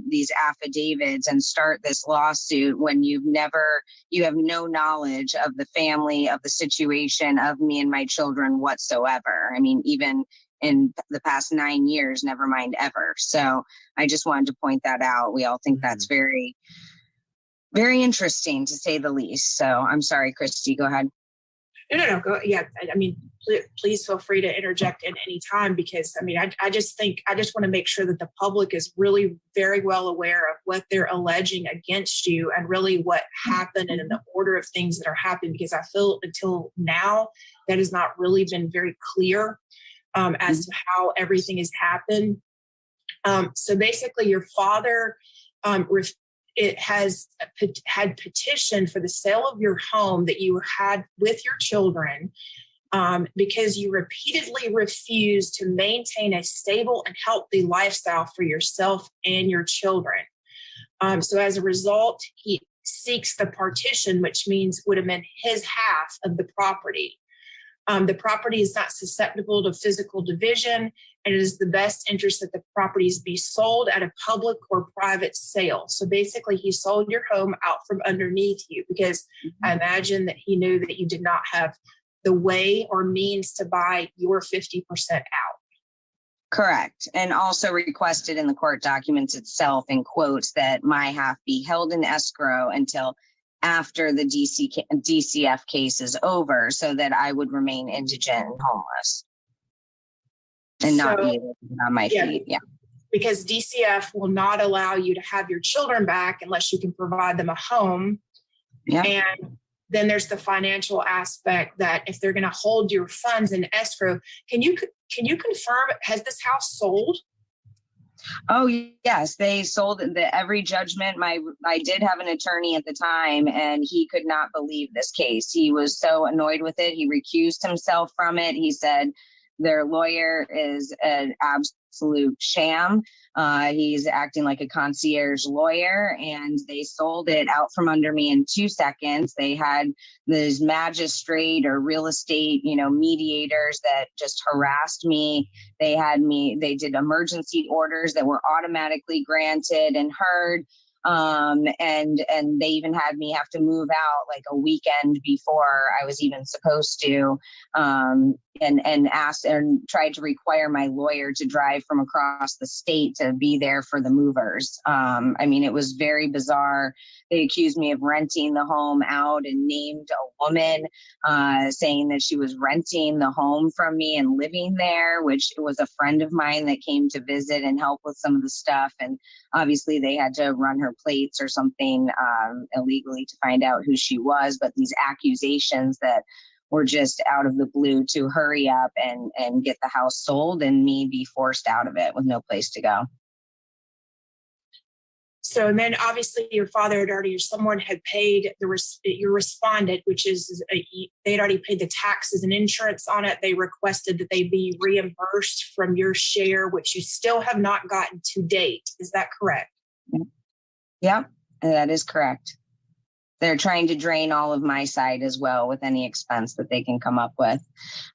these affidavits and start this lawsuit when you have no knowledge of the family, of the situation, of me and my children whatsoever. I mean, even in the past 9 years, never mind ever. So I just wanted to point that out. We all think that's very, very interesting, to say the least. So I'm sorry, Christy, go ahead. No, go. Yeah, I mean, please feel free to interject at any time, because I just want to make sure that the public is really very well aware of what they're alleging against you and really what happened and in the order of things that are happening, because I feel until now that has not really been very clear as to how everything has happened. So basically, your father had petitioned for the sale of your home that you had with your children because you repeatedly refused to maintain a stable and healthy lifestyle for yourself and your children. So as a result, he seeks the partition, which means would have been his half of the property. The property is not susceptible to physical division, and it is the best interest that the properties be sold at a public or private sale. So basically, he sold your home out from underneath you because I imagine that he knew that you did not have the way or means to buy your 50% out. Correct. And also requested in the court documents itself, in quotes, that my half be held in escrow until after the DCF case is over, so that I would remain indigent and homeless and not be able to get on my feet. Yeah. Because DCF will not allow you to have your children back unless you can provide them a home. Yeah. And then there's the financial aspect that if they're going to hold your funds in escrow, can you confirm, has this house sold? Oh, yes, they sold every judgment. I did have an attorney at the time, and he could not believe this case. He was so annoyed with it. He recused himself from it. He said their lawyer is an absolute sham. He's acting like a concierge lawyer, and they sold it out from under me in 2 seconds. They had these magistrate or real estate, mediators that just harassed me. They did emergency orders that were automatically granted and heard. And they even had me have to move out like a weekend before I was even supposed to, and asked and tried to require my lawyer to drive from across the state to be there for the movers. It was very bizarre. They accused me of renting the home out and named a woman, saying that she was renting the home from me and living there, which was a friend of mine that came to visit and help with some of the stuff. And obviously they had to run her plates or something illegally to find out who she was. But these accusations that were just out of the blue to hurry up and get the house sold and me be forced out of it with no place to go. So, and then obviously your father had already, or someone had paid your respondent, which is they'd already paid the taxes and insurance on it. They requested that they be reimbursed from your share, which you still have not gotten to date. Is that correct? Yeah, that is correct. They're trying to drain all of my side as well with any expense that they can come up with.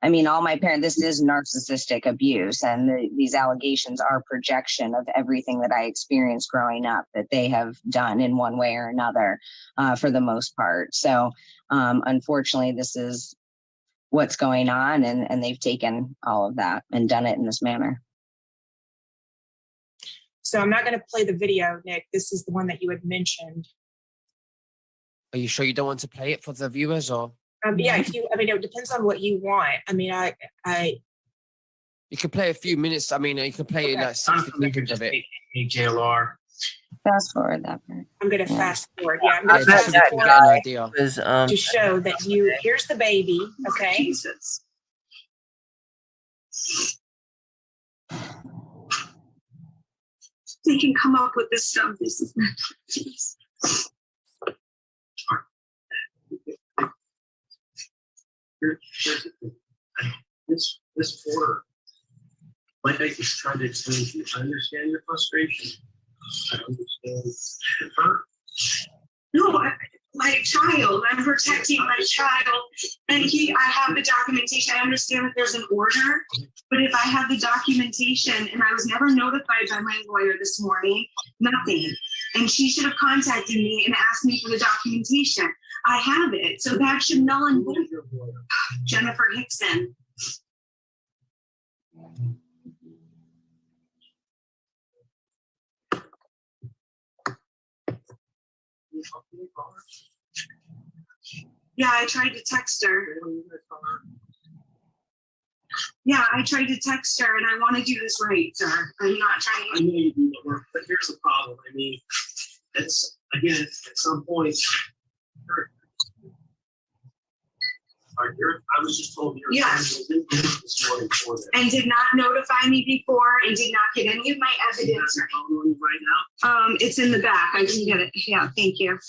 I mean, all my parents, this is narcissistic abuse, and these allegations are projection of everything that I experienced growing up that they have done in one way or another, for the most part. So unfortunately, this is what's going on, and they've taken all of that and done it in this manner. So I'm not going to play the video, Nick. This is the one that you had mentioned. Are you sure you don't want to play it for the viewers, or? Yeah, if you, I mean, it depends on what you want. I mean, You can play a few minutes. I mean, you can play like 60 seconds of it. JLR. Fast forward that part. I'm going to Yeah. fast forward. Yeah, I'm going to Yeah, fast just so we can forward get an idea. Was, to show that you, here's the baby, okay? Jesus. They can come up with this stuff. This is not jeez. This order, like I just tried to explain to you, I understand your frustration. I understand your hurt. No, my child. I'm protecting my child, and I have the documentation. I understand that there's an order, but if I have the documentation, and I was never notified by my lawyer this morning, nothing, and she should have contacted me and asked me for the documentation. I have it, so that should null and void. Jennifer Hickson. Yeah, I tried to text her. Yeah, I tried to text her, and I want to do this right, sir. I'm not trying. I know you do the work, but here's the problem. I mean, it's again at some point. I was just told your Yes. was in this morning for that. And did not notify me before, and did not get any of my evidence. Right now. It's in the back. I can get it. Yeah, thank you.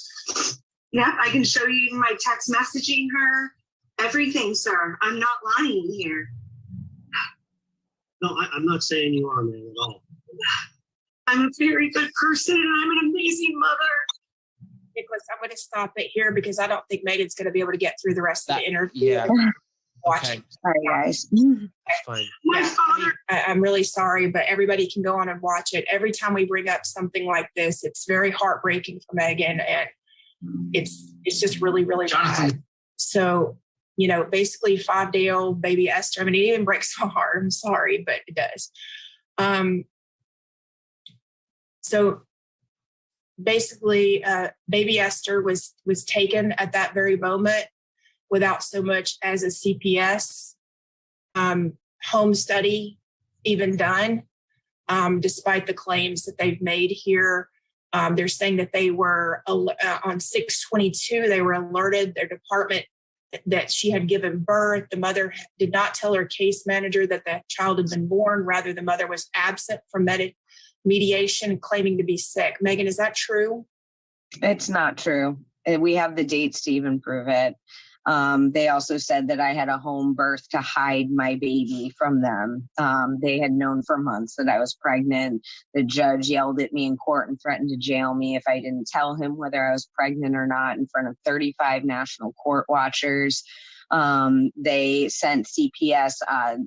Yeah, I can show you my text messaging her. Everything, sir. I'm not lying here. No, I'm not saying you are, man, at all. I'm a very good person, and I'm an amazing mother. Nicholas, I'm going to stop it here because I don't think Megan's going to be able to get through the rest of the interview. Yeah. Watch Okay. it. Sorry, guys. That's fine. My Yeah, father. I'm really sorry, but everybody can go on and watch it. Every time we bring up something like this, it's very heartbreaking for Meghan, and it's just really, really Jonathan. bad. So, you know, basically 5-day-old baby Esther. I mean, it even breaks my heart. I'm sorry, but it does. So basically, baby Esther was taken at that very moment without so much as a CPS home study even done, despite the claims that they've made here. They're saying that they were on 6/22, they were alerted, their department, that she had given birth. The mother did not tell her case manager that the child had been born. Rather, the mother was absent from mediation, claiming to be sick. Meghan, is that true? It's not true. We have the dates to even prove it. They also said that I had a home birth to hide my baby from them. They had known for months that I was pregnant. The judge yelled at me in court and threatened to jail me if I didn't tell him whether I was pregnant or not in front of 35 national court watchers. They sent CPS,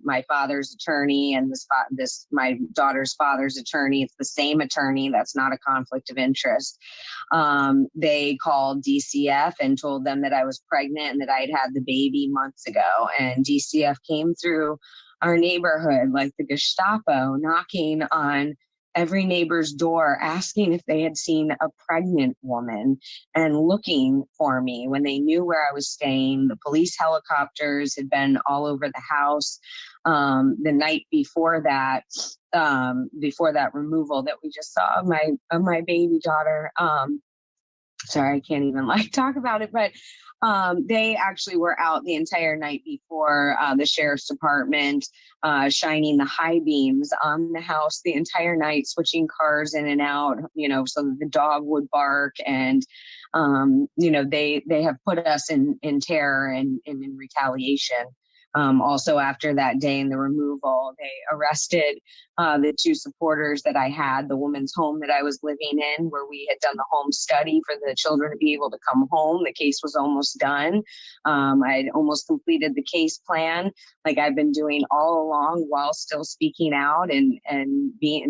my father's attorney and my daughter's father's attorney. It's the same attorney. That's not a conflict of interest. They called DCF and told them that I was pregnant and that I had the baby months ago. And DCF came through our neighborhood like the Gestapo, knocking on every neighbor's door, asking if they had seen a pregnant woman and looking for me when they knew where I was staying. The police helicopters had been all over the house. The night before that removal that we just saw of my baby daughter. Sorry, I can't even talk about it, but they actually were out the entire night before, the sheriff's department, shining the high beams on the house the entire night, switching cars in and out, so that the dog would bark. And, they have put us in terror and in retaliation. Also, after that day in the removal, they arrested the two supporters that I had, the woman's home that I was living in, where we had done the home study for the children to be able to come home. The case was almost done. I had almost completed the case plan, like I've been doing all along, while still speaking out and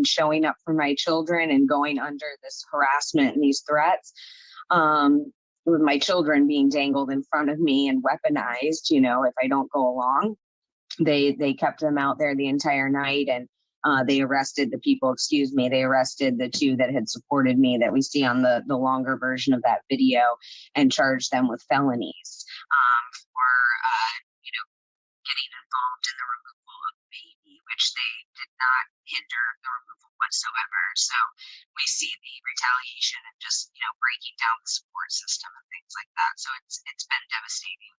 showing up for my children and going under this harassment and these threats. With my children being dangled in front of me and weaponized, if I don't go along. They kept them out there the entire night, and they arrested the people, they arrested the two that had supported me that we see on the longer version of that video, and charged them with felonies for, getting involved in the removal of the baby, which they did not hinder the removal whatsoever. So we see the retaliation and just, breaking down the support system and things like that. So it's been devastating.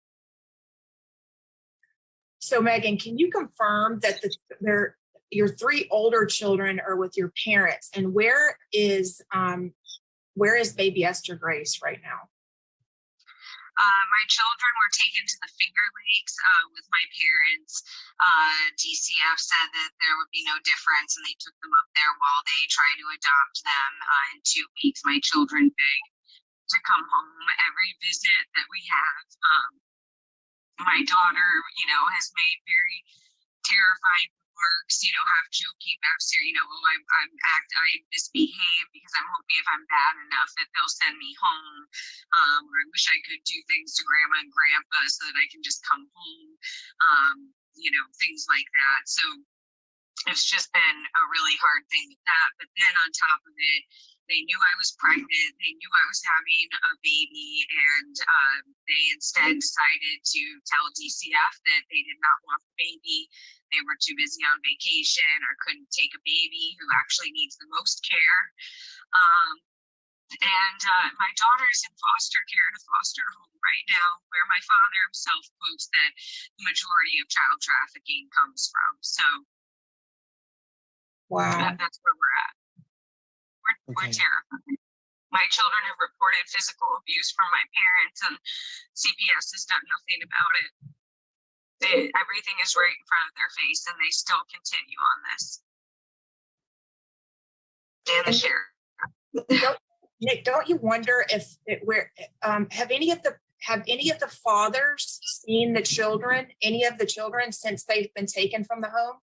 So Meghan, can you confirm that your three older children are with your parents, and where is baby Esther Grace right now? My children were taken to the Finger Lakes with my parents. DCF said that there would be no difference, and they took them up there while they try to adopt them in 2 weeks. My children beg to come home every visit that we have. My daughter, has made very terrifying remarks, half joking, half serious, I misbehave because I'm hoping if I'm bad enough that they'll send me home. Or I wish I could do things to grandma and grandpa so that I can just come home, things like that. So it's just been a really hard thing with that. But then on top of it, they knew I was pregnant. They knew I was having a baby, and they instead decided to tell DCF that they did not want the baby. They were too busy on vacation or couldn't take a baby who actually needs the most care. And my daughter is in foster care in a foster home right now, where my father himself quotes that the majority of child trafficking comes from. So wow, that's where we're at. We're terrified. My children have reported physical abuse from my parents, and CPS has done nothing about it. Everything is right in front of their face, and they still continue on this. And the sheriff. Nick, don't you wonder if have any of the fathers seen the children? Any of the children since they've been taken from the home?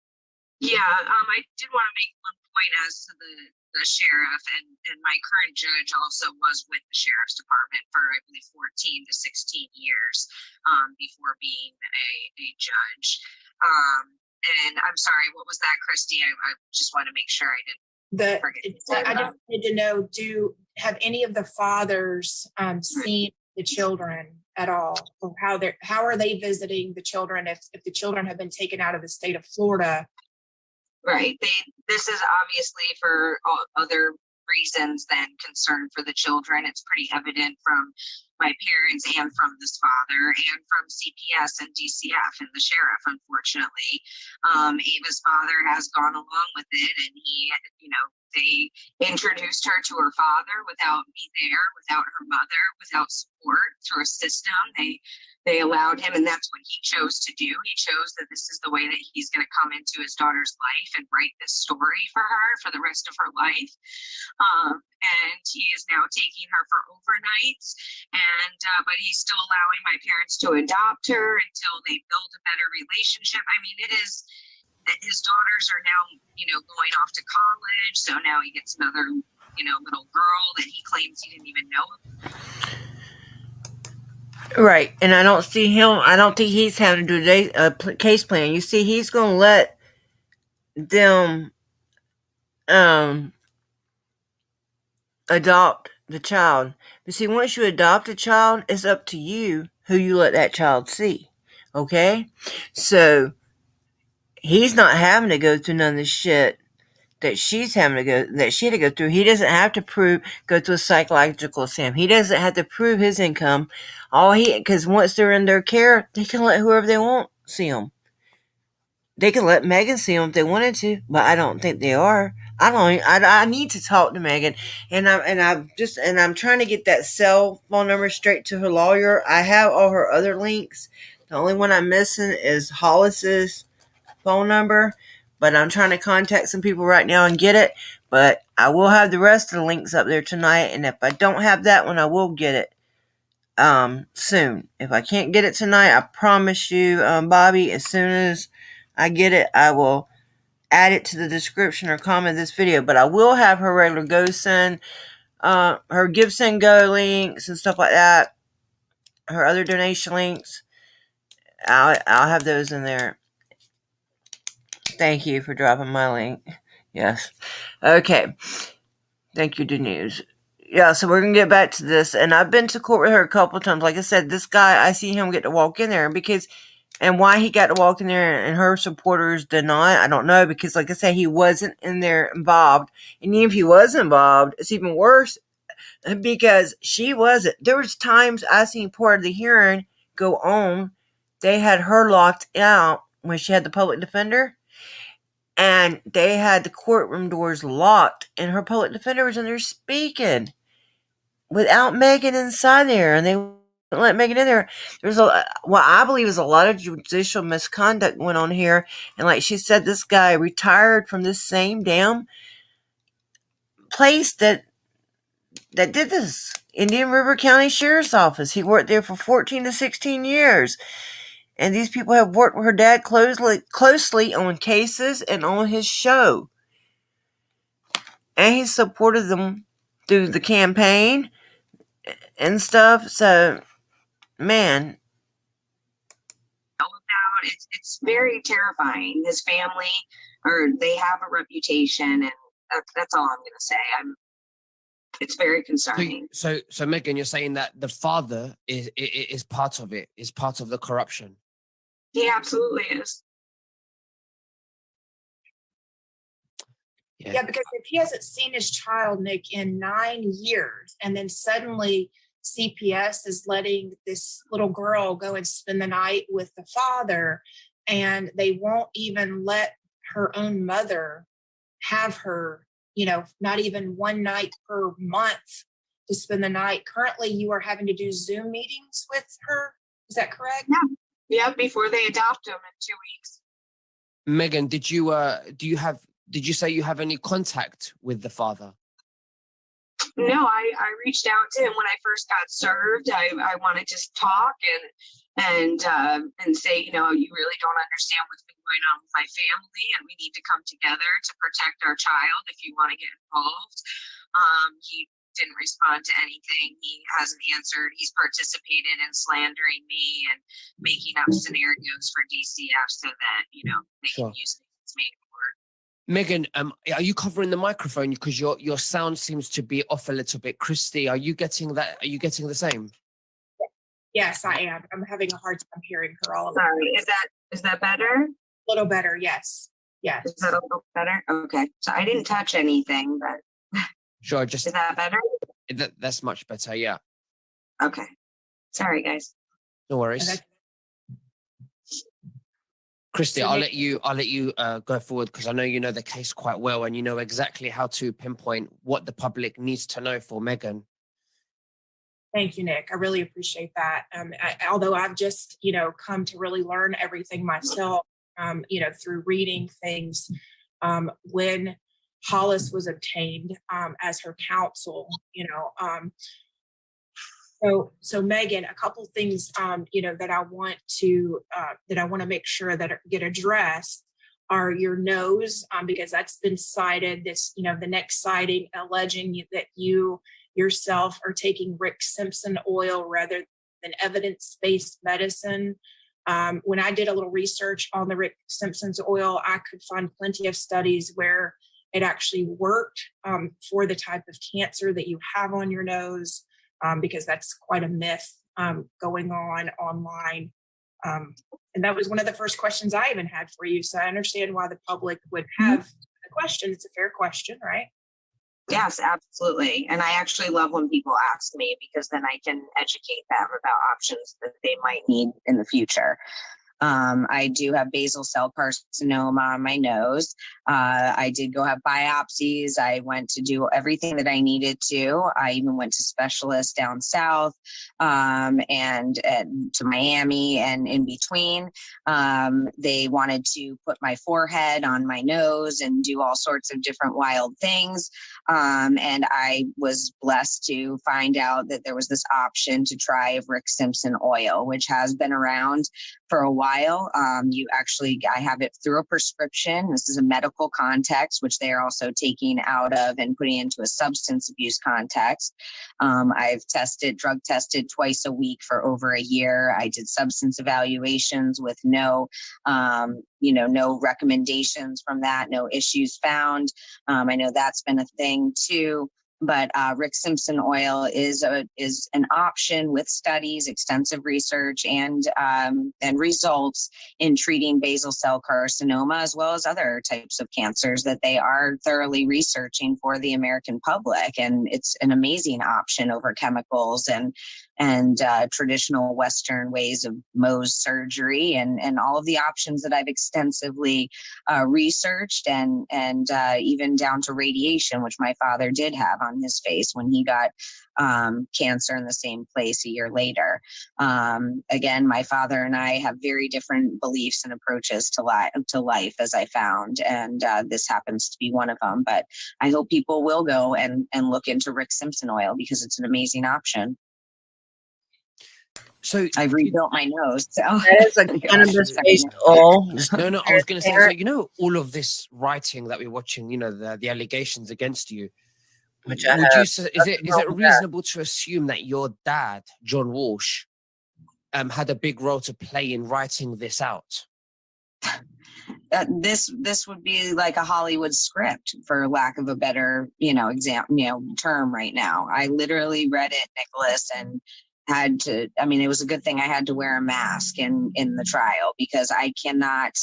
Yeah, I did want to make one point as to the sheriff, and my current judge also was with the sheriff's department for, I believe, 14 to 16 years before being a judge. And I'm sorry, what was that, Christy? I just want to make sure I didn't forget. I just need to know, have any of the fathers seen the children at all? Or how are they visiting the children if the children have been taken out of the state of Florida? Right. This is obviously for other reasons than concern for the children. It's pretty evident from my parents and from this father and from CPS and DCF and the sheriff, unfortunately. Ava's father has gone along with it, and they introduced her to her father without me there, without her mother, without support through a system. They allowed him, and that's what he chose to do. He chose that this is the way that he's going to come into his daughter's life and write this story for her for the rest of her life. And he is now taking her for overnights, but he's still allowing my parents to adopt her until they build a better relationship. I mean, it is. His daughters are now, going off to college. So now he gets another, little girl that he claims he didn't even know. Right. And I don't think he's having to do a case plan. You see, he's going to let them adopt the child. But see, once you adopt a child, it's up to you who you let that child see. Okay? So he's not having to go through none of the shit that she had to go through. He doesn't have to go through a psychological exam. He doesn't have to prove his income. Because once they're in their care, they can let whoever they want see them. They can let Meghan see them if they wanted to, but I don't think they are. I don't. I need to talk to Meghan, I'm trying to get that cell phone number straight to her lawyer. I have all her other links. The only one I'm missing is Hollis's phone number, but I'm trying to contact some people right now and get it. But I will have the rest of the links up there tonight, and if I don't have that one, I will get it soon. If I can't get it tonight, I promise you, Bobby, as soon as I get it, I will add it to the description or comment of this video. But I will have her regular GoSend, her GiveSendGo links and stuff like that. Her other donation links. I'll have those in there. Thank you for dropping my link. Yes. Okay. Thank you, Denise. Yeah, so we're going to get back to this. And I've been to court with her a couple of times. Like I said, this guy, I see him get to walk in there and why he got to walk in there and her supporters did not, I don't know. Because like I said, he wasn't in there involved. And even if he was involved, it's even worse because she wasn't. There was times I seen part of the hearing go on. They had her locked out when she had the public defender. And they had the courtroom doors locked, and her public defender was in there speaking without Meghan inside there, and they wouldn't let Meghan in there. There's what I believe is a lot of judicial misconduct went on here, and like she said, this guy retired from this same damn place that did this, Indian River County Sheriff's Office. He worked there for 14 to 16 years. And these people have worked with her dad closely on cases and on his show. And he supported them through the campaign and stuff. So, man. It's very terrifying. His family, or they have a reputation, and that's all I'm going to say. It's very concerning. So Meghan, you're saying that the father is part of it, is part of the corruption. He absolutely is. Yeah, because if he hasn't seen his child, Nick, in 9 years, and then suddenly CPS is letting this little girl go and spend the night with the father, and they won't even let her own mother have her, not even one night per month to spend the night. Currently, you are having to do Zoom meetings with her. Is that correct? Yeah, before they adopt him in 2 weeks. Meghan, did you say you have any contact with the father? No, I reached out to him when I first got served. I wanted to talk and say, you really don't understand what's been going on with my family, and we need to come together to protect our child if you want to get involved. He didn't respond to anything. He hasn't answered. He's participated in slandering me and making up scenarios for DCF so that, they can use me in court. Meghan, are you covering the microphone because your sound seems to be off a little bit? Christy, are you getting that? Are you getting the same? Yes, I am. I'm having a hard time hearing her all of it. Sorry, is that better? A little better, yes. Yes. Is that a little better? Okay. So I didn't touch anything, but Sure, is that better? That's much better, yeah. Okay. Sorry, guys. No worries. Okay. Christy, I'll let you go forward because I know you know the case quite well and you know exactly how to pinpoint what the public needs to know for Meghan. Thank you, Nick. I really appreciate that. Although I've just, come to really learn everything myself, through reading things. When Hollis was obtained as her counsel, So Meghan, a couple of things, that I want to make sure that get addressed are your nose, because that's been cited. This, the next citing alleging that you yourself are taking Rick Simpson oil rather than evidence-based medicine. When I did a little research on the Rick Simpson's oil, I could find plenty of studies where it actually worked for the type of cancer that you have on your nose. Because that's quite a myth going on online. And that was one of the first questions I even had for you. So I understand why the public would have a question. It's a fair question, right? Yes, absolutely. And I actually love when people ask me because then I can educate them about options that they might need in the future. I do have basal cell carcinoma on my nose. I did go have biopsies. I went to do everything that I needed to. I even went to specialists down south, and to Miami and in between. They wanted to put my forehead on my nose and do all sorts of different wild things. And I was blessed to find out that there was this option to try Rick Simpson oil, which has been around for a while. I have it through a prescription. This is a medical context, which they are also taking out of and putting into a substance abuse context. I've drug tested twice a week for over a year. I did substance evaluations with no recommendations from that, no issues found. I know that's been a thing too. But Rick Simpson oil is an option with studies, extensive research, and results in treating basal cell carcinoma as well as other types of cancers that they are thoroughly researching for the American public. And it's an amazing option over chemicals and traditional Western ways of Mohs surgery and all of the options that I've extensively researched and even down to radiation, which my father did have on his face when he got cancer in the same place a year later. Again, my father and I have very different beliefs and approaches to life, as I found, and this happens to be one of them. But I hope people will go and look into Rick Simpson oil because it's an amazing option. So I've rebuilt my nose. So That is a cannabis-based oil. no, I was going to say, so all of this writing that we're watching, the allegations against you. Which would you say, is it reasonable to assume that your dad, John Walsh, had a big role to play in writing this out? This would be like a Hollywood script, for lack of a better term right now. I literally read it, Nicholas, and had to. I mean, it was a good thing I had to wear a mask in the trial because I cannot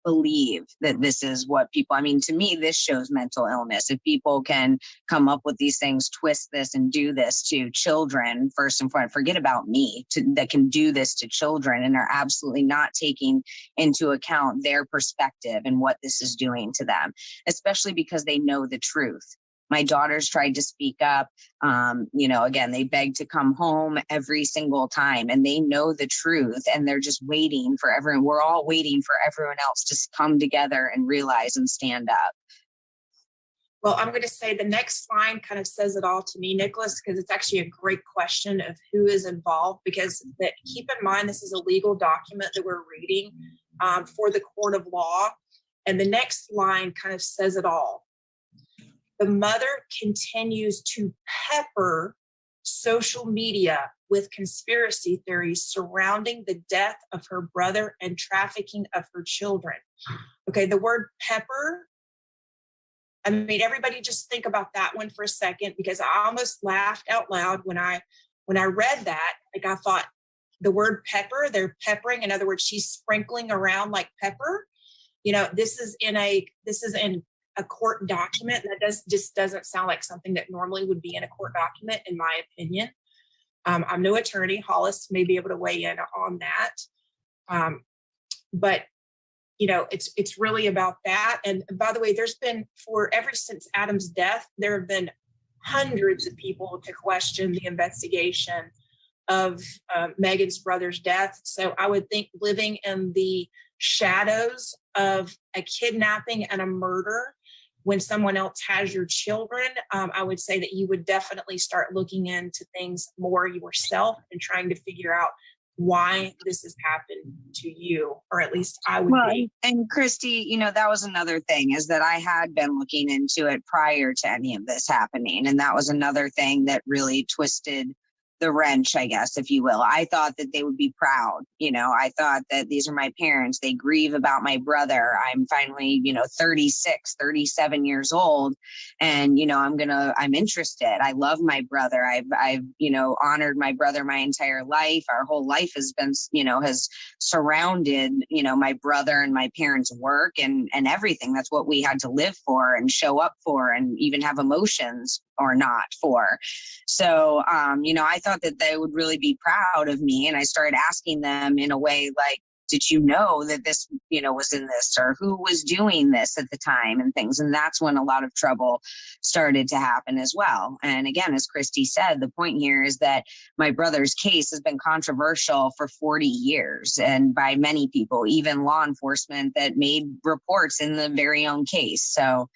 believe that this is what people. I mean, to me, this shows mental illness. If people can come up with these things, twist this, and do this to children, first and foremost, forget about me, that can do this to children and are absolutely not taking into account their perspective and what this is doing to them, especially because they know the truth. My daughters tried to speak up. Again, they begged to come home every single time, and they know the truth, and they're just waiting for everyone. We're all waiting for everyone else to come together and realize and stand up. Well, I'm going to say the next line kind of says it all to me, Nicholas, because it's actually a great question of who is involved, because keep in mind, this is a legal document that we're reading for the court of law. And the next line kind of says it all. The mother continues to pepper social media with conspiracy theories surrounding the death of her brother and trafficking of her children. Okay, the word pepper, I mean, everybody just think about that one for a second, because I almost laughed out loud when I read that. Like, I thought the word pepper, they're peppering. In other words, she's sprinkling around like pepper. This is in a court document. That just doesn't sound like something that normally would be in a court document, in my opinion. I'm no attorney. Hollis may be able to weigh in on that. But it's really about that. And by the way, there's been, ever since Adam's death, there have been hundreds of people to question the investigation of Meghan's brother's death. So I would think living in the shadows of a kidnapping and a murder, when someone else has your children, I would say that you would definitely start looking into things more yourself and trying to figure out why this has happened to you, or at least I would be. And Christy, that was another thing, is that I had been looking into it prior to any of this happening. And that was another thing that really twisted the wrench, I guess, if you will. I thought that they would be proud. I thought that these are my parents. They grieve about my brother. I'm finally, 36, 37 years old. And, I'm interested. I love my brother. I've honored my brother my entire life. Our whole life has been, has surrounded, my brother and my parents' work and everything. That's what we had to live for and show up for and even have emotions or not for. So, I thought that they would really be proud of me. And I started asking them in a way like, did you know that this, was in this, or who was doing this at the time and things? And that's when a lot of trouble started to happen as well. And again, as Christy said, the point here is that my brother's case has been controversial for 40 years, and by many people, even law enforcement that made reports in the very own case. So,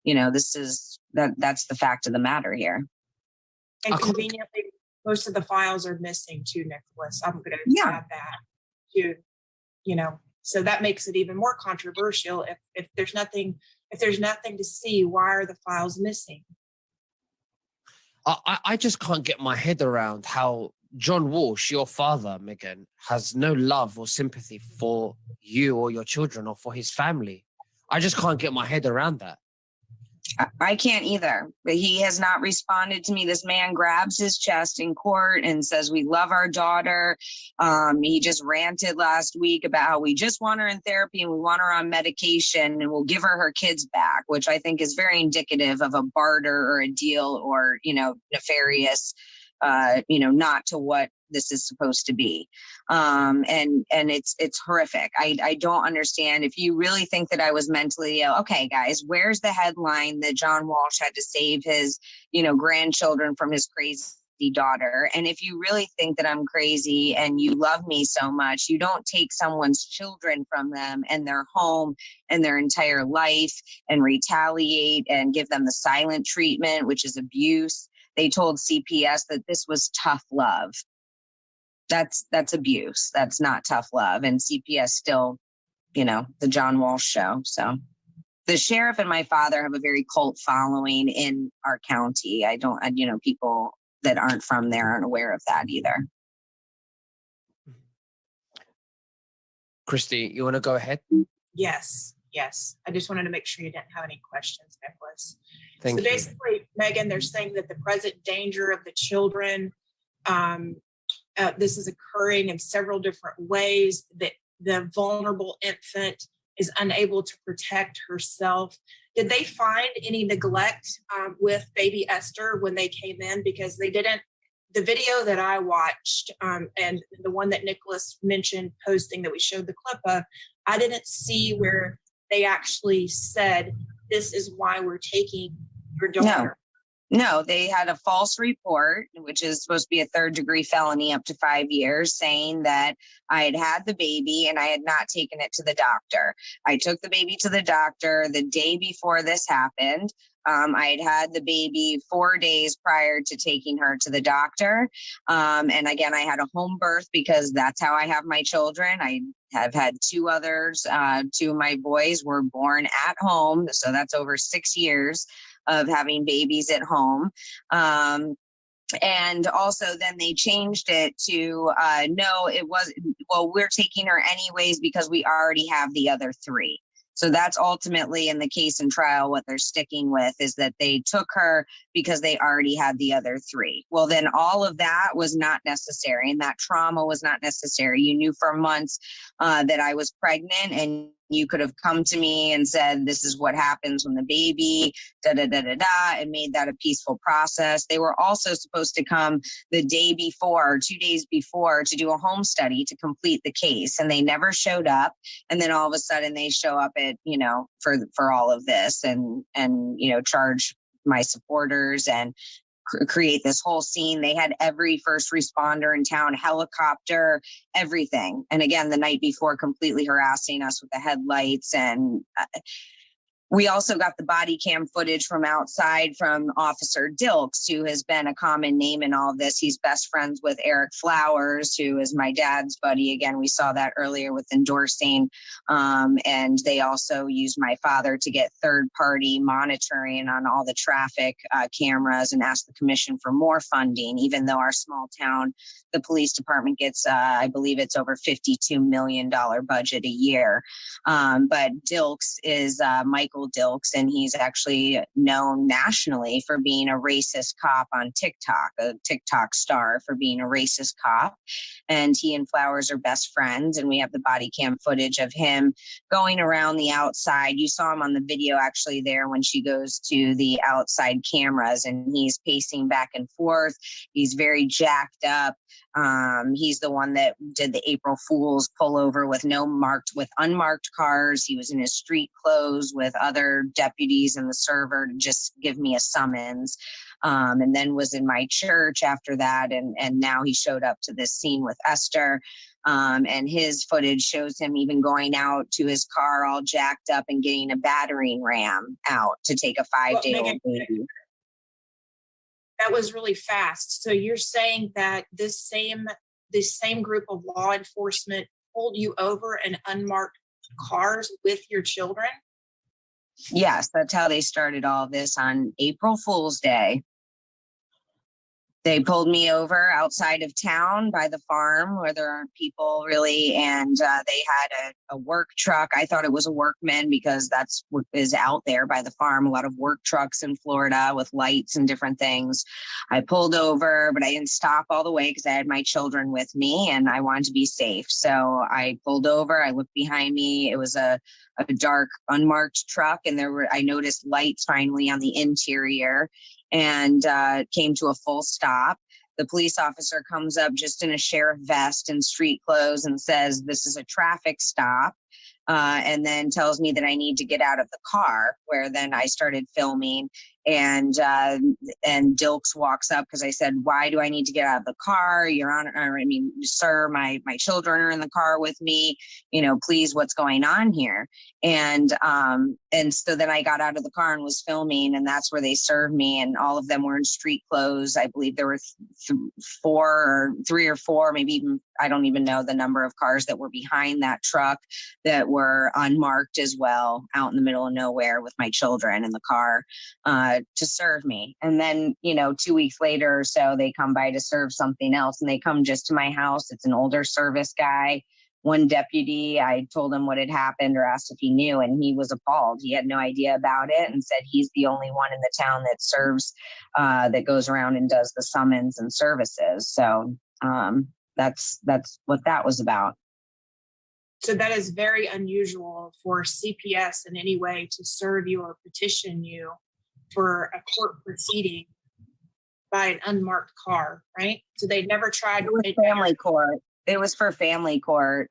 that's the fact of the matter here. And conveniently, most of the files are missing too, Nicholas. I'm going to add that too. So that makes it even more controversial. If there's nothing to see, why are the files missing? I just can't get my head around how John Walsh, your father, Meghan, has no love or sympathy for you or your children or for his family. I just can't get my head around that. I can't either, but he has not responded to me. This man grabs his chest in court and says, we love our daughter. He just ranted last week about how we just want her in therapy and we want her on medication and we'll give her kids back, which I think is very indicative of a barter or a deal or, nefarious, not to what this is supposed to be. And it's horrific. I don't understand. If you really think that I was mentally ill, okay, guys, where's the headline that John Walsh had to save his, grandchildren from his crazy daughter? And if you really think that I'm crazy and you love me so much, you don't take someone's children from them and their home and their entire life and retaliate and give them the silent treatment, which is abuse. They told CPS that this was tough love. That's abuse. That's not tough love. And CPS still, the John Walsh show. So the sheriff and my father have a very cult following in our county. People that aren't from there aren't aware of that either. Christy, you want to go ahead? Yes. I just wanted to make sure you didn't have any questions, Nicholas. Thank you. Basically, Meghan, they're saying that the present danger of the children, this is occurring in several different ways, that the vulnerable infant is unable to protect herself. Did they find any neglect with baby Esther when they came in? Because they didn't. The video that I watched and the one that Nicholas mentioned posting that we showed the clip of, I didn't see where they actually said, this is why we're taking your daughter. No, they had a false report, which is supposed to be a 3rd-degree felony up to 5 years, saying that I had the baby and I had not taken it to the doctor. I took the baby to the doctor the day before this happened. I had the baby 4 days prior to taking her to the doctor. And again, I had a home birth because that's how I have my children. I have had 2 others. 2 of my boys were born at home. So that's over 6 years of having babies at home. And also then they changed it to, no, it wasn't. Well, we're taking her anyways because we already have the other 3. So that's ultimately in the case and trial, what they're sticking with is that they took her because they already had the other 3. Well, then all of that was not necessary. And that trauma was not necessary. You knew for months that I was pregnant, and you could have come to me and said, this is what happens when the baby, and made that a peaceful process. They were also supposed to come the day before, 2 days before, to do a home study to complete the case. And they never showed up. And then all of a sudden they show up at, for all of this and charge my supporters and create this whole scene. They had every first responder in town, helicopter, everything. And again, the night before, completely harassing us with the headlights. And we also got the body cam footage from outside from Officer Dilks, who has been a common name in all of this. He's best friends with Eric Flowers, who is my dad's buddy. Again, we saw that earlier with endorsing. And they also used my father to get third-party monitoring on all the traffic cameras and asked the commission for more funding, even though our small town, the police department gets, I believe it's over $52 million budget a year. But Dilks is Michael Dilks, and he's actually known nationally for being a racist cop on TikTok, a TikTok star for being a racist cop. And he and Flowers are best friends, and we have the body cam footage of him going around the outside. You saw him on the video actually there when she goes to the outside cameras, and he's pacing back and forth. He's very jacked up. He's the one that did the April Fool's pullover with unmarked cars. He was in his street clothes with other deputies and the server to just give me a summons. And then was in my church after that. And now he showed up to this scene with Esther. And his footage shows him even going out to his car all jacked up and getting a battering ram out to take a 5-day-old baby. That was really fast. So you're saying that this same group of law enforcement pulled you over in unmarked cars with your children? Yes, that's how they started all this on April Fool's Day. They pulled me over outside of town by the farm where there aren't people really. And they had a work truck. I thought it was a workman because that's what is out there by the farm. A lot of work trucks in Florida with lights and different things. I pulled over, but I didn't stop all the way because I had my children with me and I wanted to be safe. So I pulled over. I looked behind me. It was a dark unmarked truck. And I noticed lights finally on the interior. And came to a full stop. The police officer comes up just in a sheriff vest and street clothes and says, "This is a traffic stop," and then tells me that I need to get out of the car, where then I started filming. And Dilks walks up because I said, "Why do I need to get out of the car? Your Honor, sir, my children are in the car with me. Please, what's going on here?" And so then I got out of the car and was filming, and that's where they served me. And all of them were in street clothes. I believe there were 3 or 4, maybe even, I don't even know the number of cars that were behind that truck that were unmarked as well, out in the middle of nowhere with my children in the car. To serve me. And then, 2 weeks later or so, they come by to serve something else, and they come just to my house. It's an older service guy. One deputy, I told him what had happened or asked if he knew, and he was appalled. He had no idea about it and said he's the only one in the town that serves, that goes around and does the summons and services. So that's what that was about. So that is very unusual for CPS in any way to serve you or petition you for a court proceeding by an unmarked car, right? So they never tried. It was family court. It was for family court.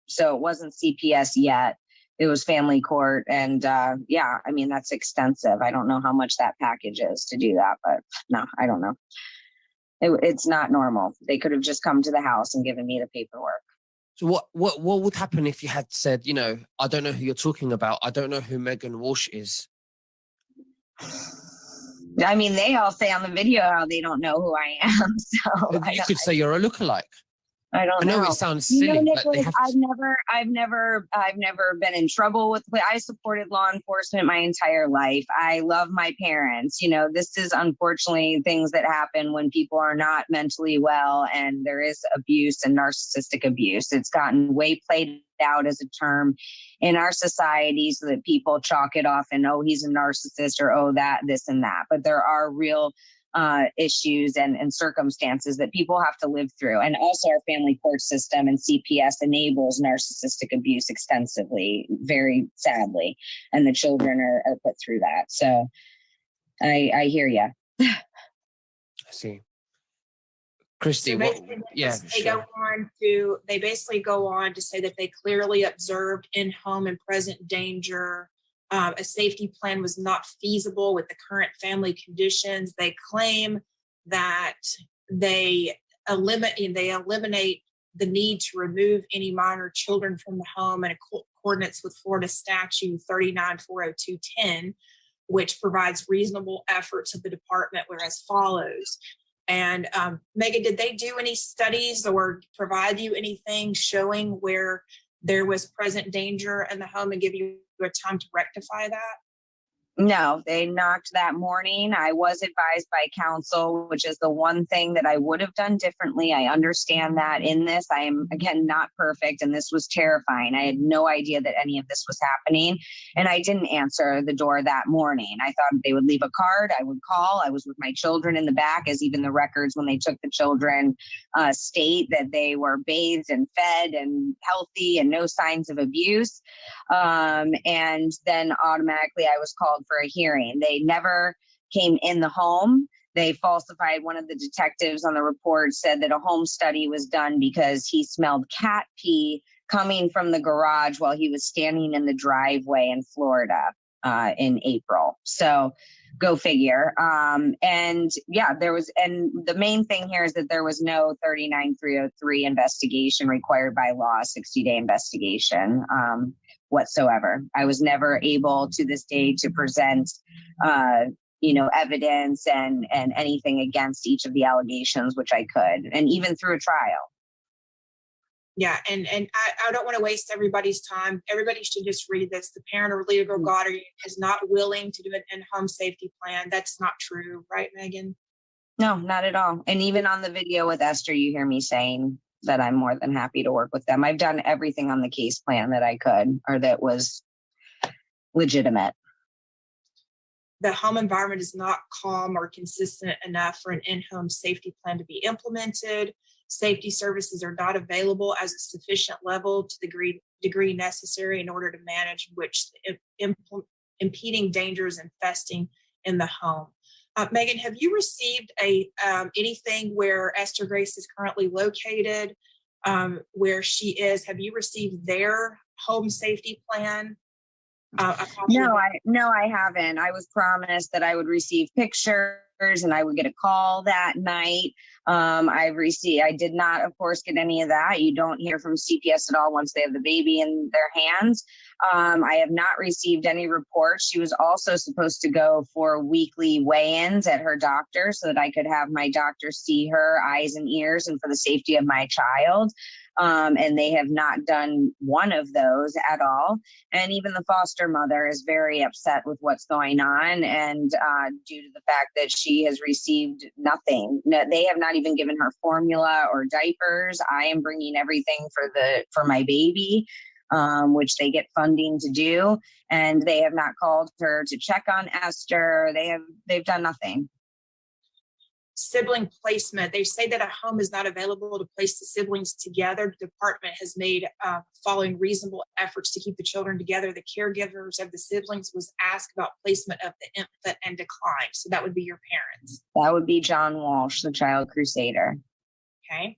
So it wasn't CPS yet. It was family court. And that's extensive. I don't know how much that package is to do that, but no, I don't know. It's not normal. They could have just come to the house and given me the paperwork. So what would happen if you had said, I don't know who you're talking about. I don't know who Meghan Walsh is. They all say on the video how they don't know who I am. So you could say you're a lookalike. I don't know. I know it sounds silly, Nicholas, but they have I've never been in trouble with. I supported law enforcement my entire life. I love my parents. This is unfortunately things that happen when people are not mentally well, and there is abuse and narcissistic abuse. It's gotten way played out as a term in our society so that people chalk it off and, oh, he's a narcissist, or oh, that, this and that. But there are real issues and circumstances that people have to live through. And also our family court system and CPS enables narcissistic abuse extensively, very sadly. And the children are put through that. So I hear you. I see. Christy, so they basically go on to say that they clearly observed in-home and present danger. A safety plan was not feasible with the current family conditions. They claim that they eliminate the need to remove any minor children from the home in accordance with Florida Statute 39-40210, which provides reasonable efforts of the department were as follows. And Meghan, did they do any studies or provide you anything showing where there was present danger in the home and give you a time to rectify that? No, they knocked that morning. I was advised by counsel, which is the one thing that I would have done differently. I understand that in this, I am, again, not perfect. And this was terrifying. I had no idea that any of this was happening. And I didn't answer the door that morning. I thought they would leave a card. I would call. I was with my children in the back, as even the records when they took the children state that they were bathed and fed and healthy and no signs of abuse. And then automatically I was called for a hearing. They never came in the home. they falsified. One of the detectives on the report said that a home study was done because he smelled cat pee coming from the garage while he was standing in the driveway in Florida in April. So go figure. And yeah, and the main thing here is that there was no 39303 investigation required by law, 60-day investigation whatsoever. I was never able to this day to present evidence and anything against each of the allegations, which I could, and even through a trial. Yeah, and I don't want to waste everybody's time. Everybody should just read this. The parent or legal guardian is not willing to do an in-home safety plan. That's not true, right, Megan? No, not at all. And even on the video with Esther, you hear me saying that I'm more than happy to work with them. I've done everything on the case plan that I could, or that was legitimate. The home environment is not calm or consistent enough for an in-home safety plan to be implemented. Safety services are not available as a sufficient level to the degree necessary in order to manage which impeding dangers infesting in the home. Megan, have you received anything where Esther Grace is currently located, where she is? Have you received their home safety plan? No, I haven't. I was promised that I would receive pictures and I would get a call that night. I did not, of course, get any of that. You don't hear from CPS at all once they have the baby in their hands. I have not received any reports. She was also supposed to go for weekly weigh-ins at her doctor so that I could have my doctor see her eyes and ears and for the safety of my child. And they have not done one of those at all. And even the foster mother is very upset with what's going on. And due to the fact that she has received nothing, they have not even given her formula or diapers. I am bringing everything for my baby, which they get funding to do. And they have not called her to check on Esther. They've done nothing. Sibling placement. They say that a home is not available to place the siblings together. The department has made following reasonable efforts to keep the children together. The caregivers of the siblings was asked about placement of the infant and declined. So that would be your parents. That would be John Walsh, the child crusader. Okay.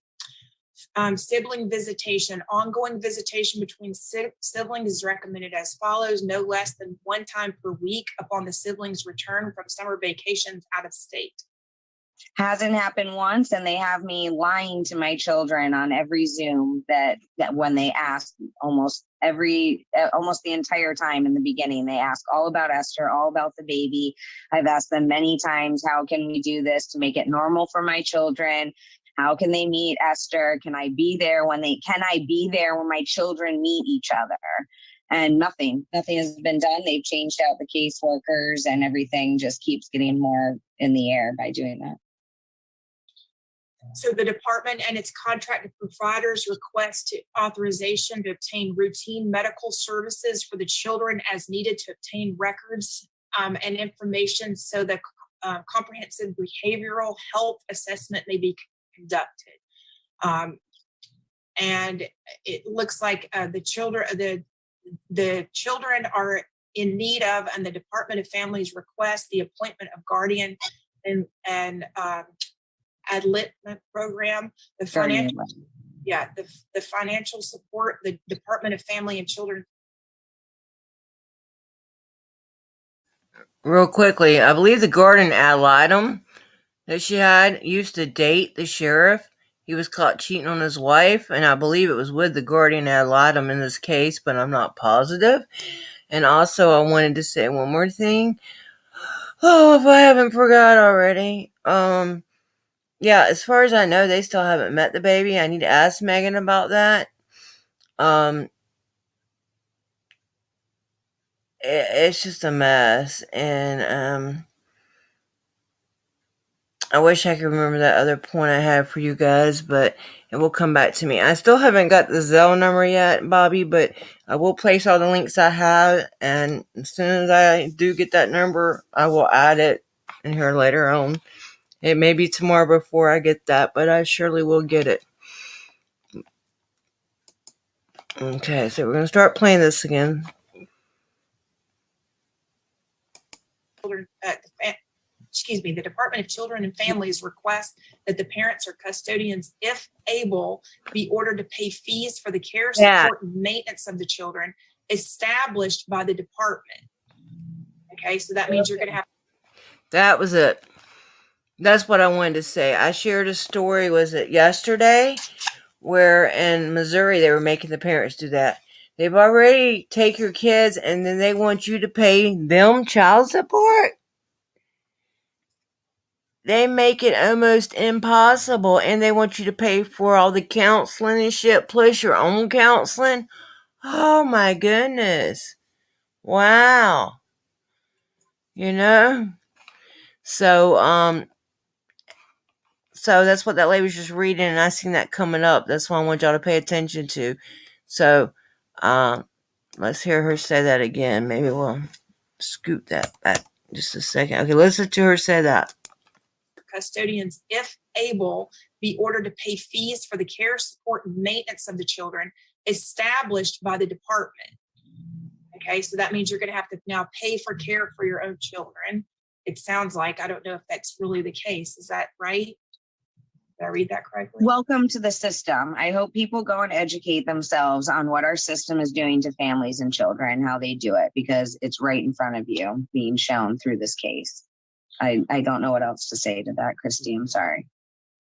Sibling visitation. Ongoing visitation between siblings is recommended as follows: no less than one time per week upon the siblings' return from summer vacations out of state. Hasn't happened once, and they have me lying to my children on every Zoom that when they ask almost the entire time in the beginning, they ask all about Esther, all about the baby. I've asked them many times, how can we do this to make it normal for my children? How can they meet Esther? Can I be there when my children meet each other? And nothing has been done. They've changed out the caseworkers, and everything just keeps getting more in the air by doing that. So the department and its contracted providers request authorization to obtain routine medical services for the children as needed to obtain records and information so the comprehensive behavioral health assessment may be conducted. And it looks like the children are in need of, and the Department of Families request the appointment of guardian and adlitment program, the financial support, the Department of Family and Children. Real quickly, I believe the guardian ad litem that she had used to date the sheriff. He was caught cheating on his wife, and I believe it was with the guardian ad litem in this case, but I'm not positive. And also, I wanted to say one more thing. Oh, if I haven't forgot already. Yeah, as far as I know, they still haven't met the baby. I need to ask Megan about that. It's just a mess, and I wish I could remember that other point I had for you guys, but it will come back to me. I still haven't got the Zelle number yet, Bobby, but I will place all the links I have, and as soon as I do get that number, I will add it in here later on. It may be tomorrow before I get that, but I surely will get it. Okay, so we're going to start playing this again. the Department of Children and Families requests that the parents or custodians, if able, be ordered to pay fees for the care, support, and maintenance of the children established by the department. Okay, so that means you're going to have. That was it. That's what I wanted to say. I shared a story, was it yesterday, where in Missouri they were making the parents do that. They've already take your kids and then they want you to pay them child support. They make it almost impossible, and they want you to pay for all the counseling and shit, plus your own counseling. Oh my goodness. Wow. You know? So that's what that lady was just reading, and I seen that coming up. That's why I want y'all to pay attention to. So, let's hear her say that again. Maybe we'll scoot that back just a second. Okay, listen to her say that. Custodians, if able, be ordered to pay fees for the care, support, and maintenance of the children established by the department. Okay, so that means you're going to have to now pay for care for your own children. It sounds like, I don't know if that's really the case. Is that right? Did I read that correctly? Welcome to the system. I hope people go and educate themselves on what our system is doing to families and children, how they do it, because it's right in front of you being shown through this case. I don't know what else to say to that, Christy. I'm sorry.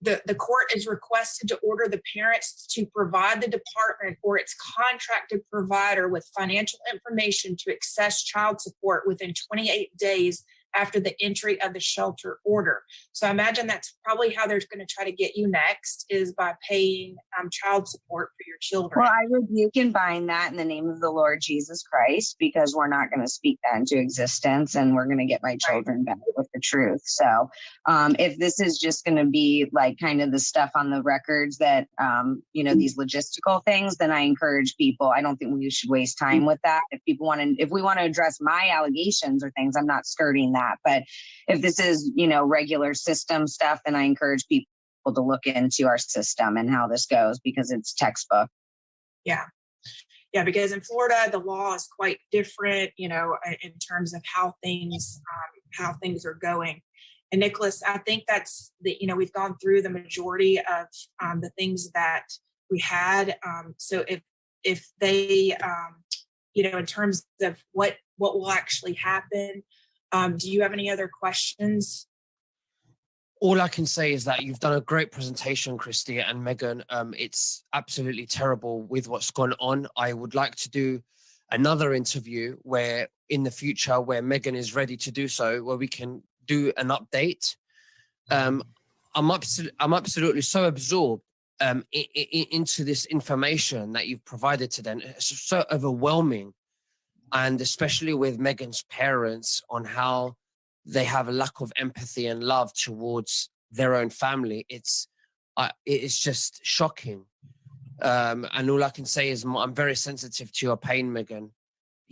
The court is requested to order the parents to provide the department or its contracted provider with financial information to access child support within 28 days after the entry of the shelter order. So I imagine that's probably how they're going to try to get you next, is by paying child support for your children. Well, I rebuke and bind that in the name of the Lord Jesus Christ, because we're not going to speak that into existence, and we're going to get my children back with the truth. So if this is just going to be like kind of the stuff on the records that, these logistical things, then I encourage people. I don't think we should waste time with that. If we want to address my allegations or things, I'm not skirting that. But if this is, regular system stuff, then I encourage people to look into our system and how this goes, because it's textbook. Yeah, because in Florida, the law is quite different, in terms of how things are going. And Nicholas, I think that's we've gone through the majority of the things that we had. So if they, in terms of what will actually happen, do you have any other questions? All I can say is that you've done a great presentation, Christy and Meghan. It's absolutely terrible with what's gone on. I would like to do another interview where in the future, where Meghan is ready to do so, where we can do an update. I'm absolutely so absorbed into this information that you've provided to them. It's so overwhelming. And especially with Meghan's parents, on how they have a lack of empathy and love towards their own family. It's just shocking. And all I can say is I'm very sensitive to your pain, Meghan.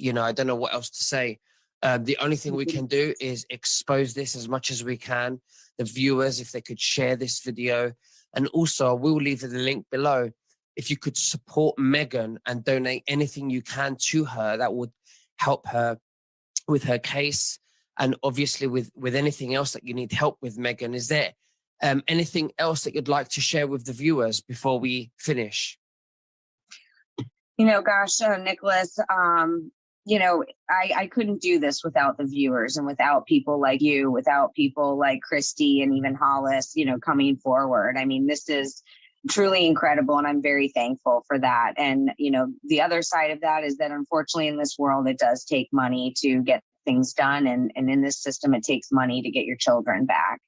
I don't know what else to say. The only thing we can do is expose this as much as we can. The viewers, if they could share this video. And also, we'll leave the link below. If you could support Meghan and donate anything you can to her, that would help her with her case. And obviously with anything else that you need help with, Meghan, is there anything else that you'd like to share with the viewers before we finish? Nicholas, I couldn't do this without the viewers and without people like you, without people like Christy and even Hollis, coming forward. I mean, this is truly incredible, and I'm very thankful for that. And, the other side of that is that unfortunately in this world, it does take money to get things done. And in this system, it takes money to get your children back.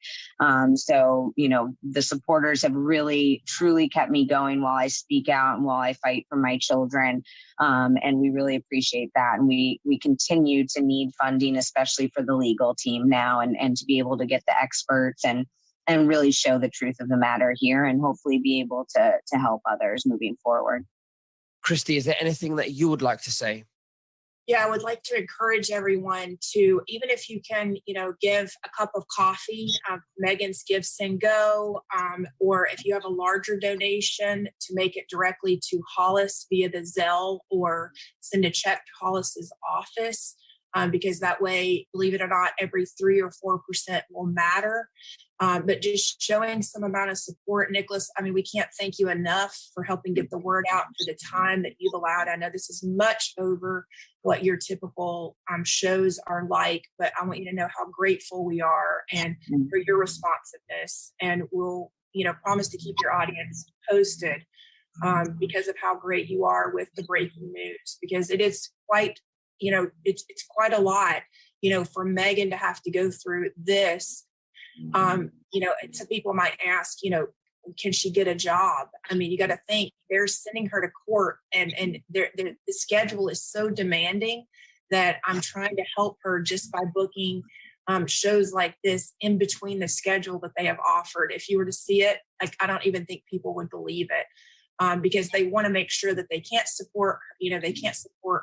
So, the supporters have really, truly kept me going while I speak out and while I fight for my children. And we really appreciate that. And we continue to need funding, especially for the legal team now, and to be able to get the experts and really show the truth of the matter here, and hopefully be able to help others moving forward. Christy, is there anything that you would like to say? Yeah, I would like to encourage everyone to, even if you can, give a cup of coffee, Meghan's Give, Send, Go, or if you have a larger donation, to make it directly to Hollis via the Zelle, or send a check to Hollis's office. because that way, believe it or not, every 3 or 4% will matter. But just showing some amount of support, Nicholas, I mean, we can't thank you enough for helping get the word out for the time that you've allowed. I know this is much over what your typical shows are like, but I want you to know how grateful we are and for your responsiveness. And we'll, promise to keep your audience posted because of how great you are with the breaking news, because it is quite, it's quite a lot, for Meghan to have to go through this. Some people might ask, can she get a job? I mean, you got to think they're sending her to court, and the schedule is so demanding that I'm trying to help her just by booking shows like this in between the schedule that they have offered. If you were to see it, I don't even think people would believe it. Because they want to make sure that they can't support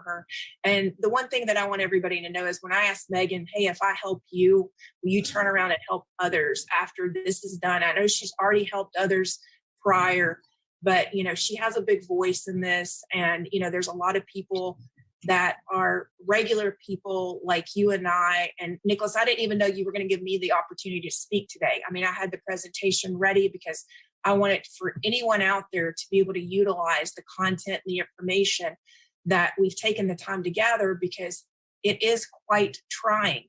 her. And the one thing that I want everybody to know is when I asked Meghan, hey, if I help you, will you turn around and help others after this is done? I know she's already helped others prior, but, she has a big voice in this. And, there's a lot of people that are regular people like you and I. And Nicholas, I didn't even know you were going to give me the opportunity to speak today. I mean, I had the presentation ready because I want it for anyone out there to be able to utilize the content and the information that we've taken the time to gather, because it is quite trying.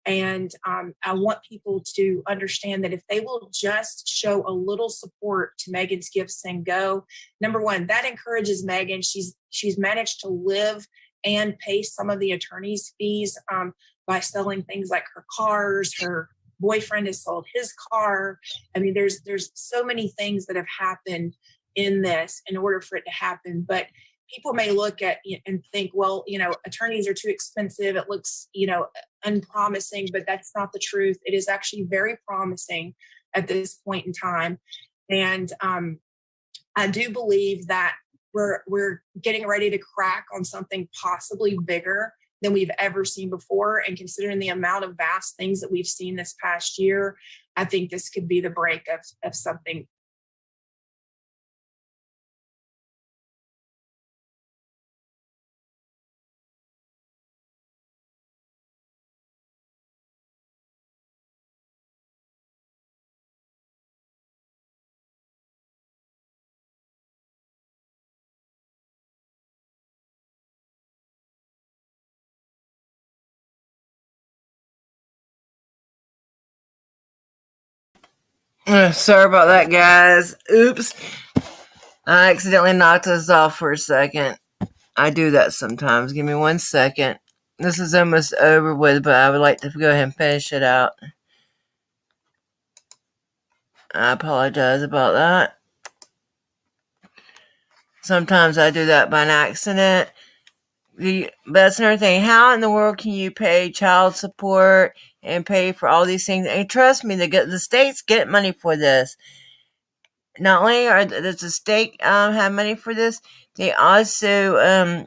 And I want people to understand that if they will just show a little support to Meghan's Give, Send, Go, number one, that encourages Meghan. She's managed to live and pay some of the attorney's fees by selling things like her cars. Her boyfriend has sold his car. I mean, there's so many things that have happened in this in order for it to happen. But people may look at and think, well, attorneys are too expensive. It looks, unpromising, but that's not the truth. It is actually very promising at this point in time. And I do believe that we're getting ready to crack on something possibly bigger than we've ever seen before. And considering the amount of vast things that we've seen this past year, I think this could be the break of something. Sorry about that, guys. Oops. I accidentally knocked us off for a second. I do that sometimes. Give me 1 second. This is almost over with, but I would like to go ahead and finish it out. I apologize about that. Sometimes I do that by an accident. But that's another thing. How in the world can you pay child support and pay for all these things? And trust me, the states get money for this. Not only does the state have money for this, they also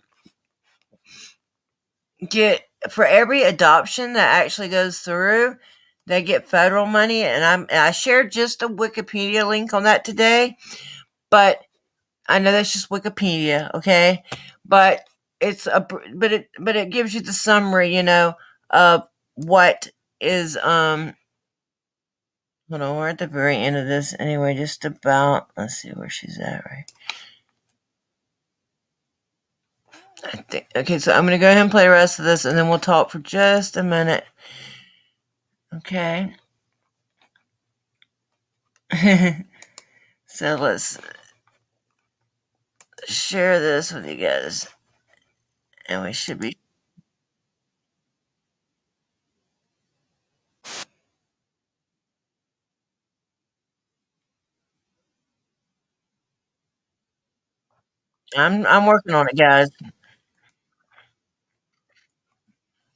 get, for every adoption that actually goes through, they get federal money. And I shared just a Wikipedia link on that today, but I know that's just Wikipedia, okay? But it gives you the summary, of what is hold on, we're at the very end of this anyway, just about. Let's see where she's at, right? I think, okay, so I'm going to go ahead and play the rest of this, and then we'll talk for just a minute. Okay. So let's share this with you guys. And we should be. I'm working on it, guys.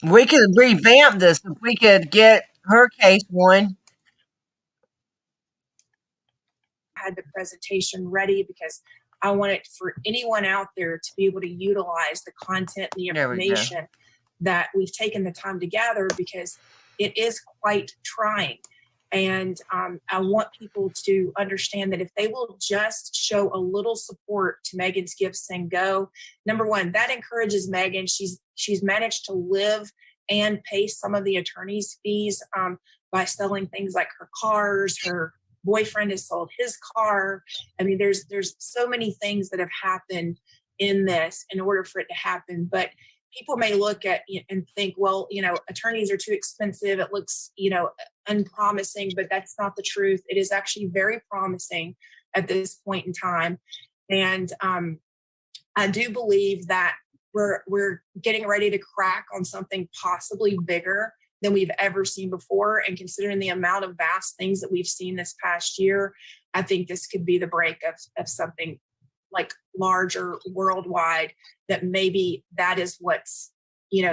We could revamp this if we could get her case won. Had the presentation ready because I want it for anyone out there to be able to utilize the content and the information that we've taken the time to gather, because it is quite trying. And I want people to understand that if they will just show a little support to Meghan's Give, Send, Go, number one, that encourages Meghan. She's managed to live and pay some of the attorney's fees by selling things like her cars. Her boyfriend has sold his car. I mean, there's so many things that have happened in this in order for it to happen. But people may look at and think, well, attorneys are too expensive. It looks, unpromising, but that's not the truth. It is actually very promising at this point in time. And I do believe that we're getting ready to crack on something possibly bigger than we've ever seen before. And considering the amount of vast things that we've seen this past year, I think this could be the break of something like larger worldwide, that maybe that is what's,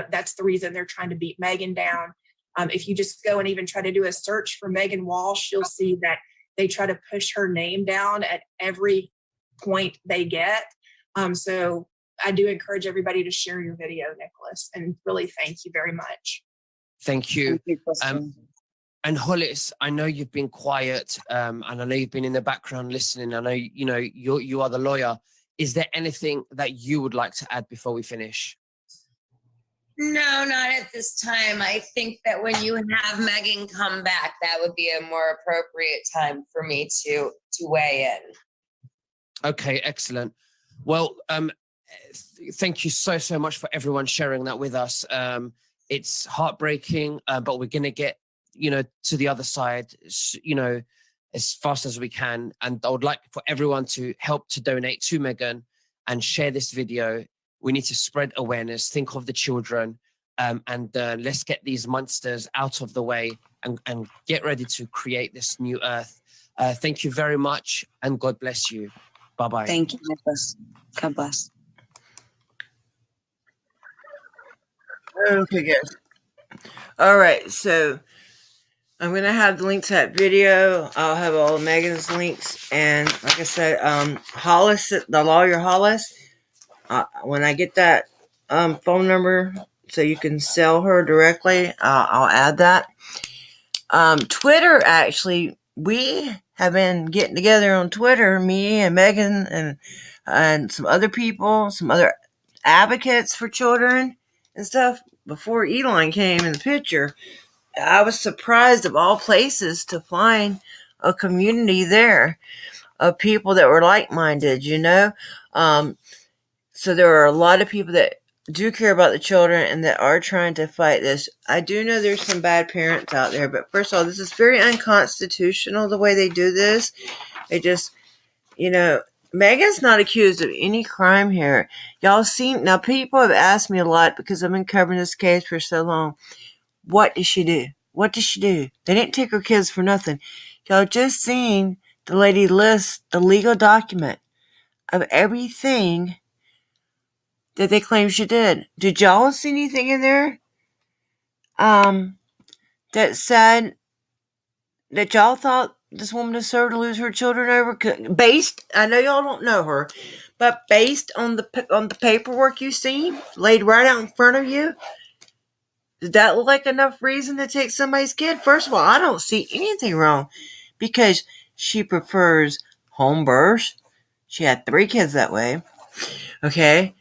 that's the reason they're trying to beat Meghan down. If you just go and even try to do a search for Meghan Walsh, you'll see that they try to push her name down at every point they get. So I do encourage everybody to share your video, Nicholas, and really thank you very much. Thank you. And Hollis, I know you've been quiet, and I know you've been in the background listening. I know you are the lawyer. Is there anything that you would like to add before we finish? No, not at this time. I think that when you have Meghan come back, that would be a more appropriate time for me to weigh in. Okay, excellent. Well, thank you so much for everyone sharing that with us. It's heartbreaking, but we're going to get, to the other side, as fast as we can. And I would like for everyone to help to donate to Meghan and share this video. We need to spread awareness, think of the children, and let's get these monsters out of the way and get ready to create this new earth. Thank you very much, and God bless you. Bye-bye. Thank you, Nicholas. God bless. Okay, guys. All right, so I'm going to have the link to that video. I'll have all of Meghan's links. And like I said, Hollis, the lawyer Hollis, when I get that phone number so you can sell her directly, I'll add that. Twitter, actually, we have been getting together on Twitter, me and Meghan and some other people, some other advocates for children and stuff, before Elon came in the picture. I was surprised, of all places, to find a community there of people that were like-minded, So there are a lot of people that do care about the children and that are trying to fight this. I do know there's some bad parents out there, but first of all, this is very unconstitutional the way they do this. It just, Meghan's not accused of any crime here. Y'all seen, now people have asked me a lot because I've been covering this case for so long. What did she do? What did she do? They didn't take her kids for nothing. Y'all just seen the lady list the legal document of everything that they claim she did. Did y'all see anything in there that said that y'all thought this woman deserved to lose her children over? I know y'all don't know her, but based on the paperwork you seen laid right out in front of you, does that look like enough reason to take somebody's kid? First of all, I don't see anything wrong because she prefers home births. She had 3 kids that way. Okay.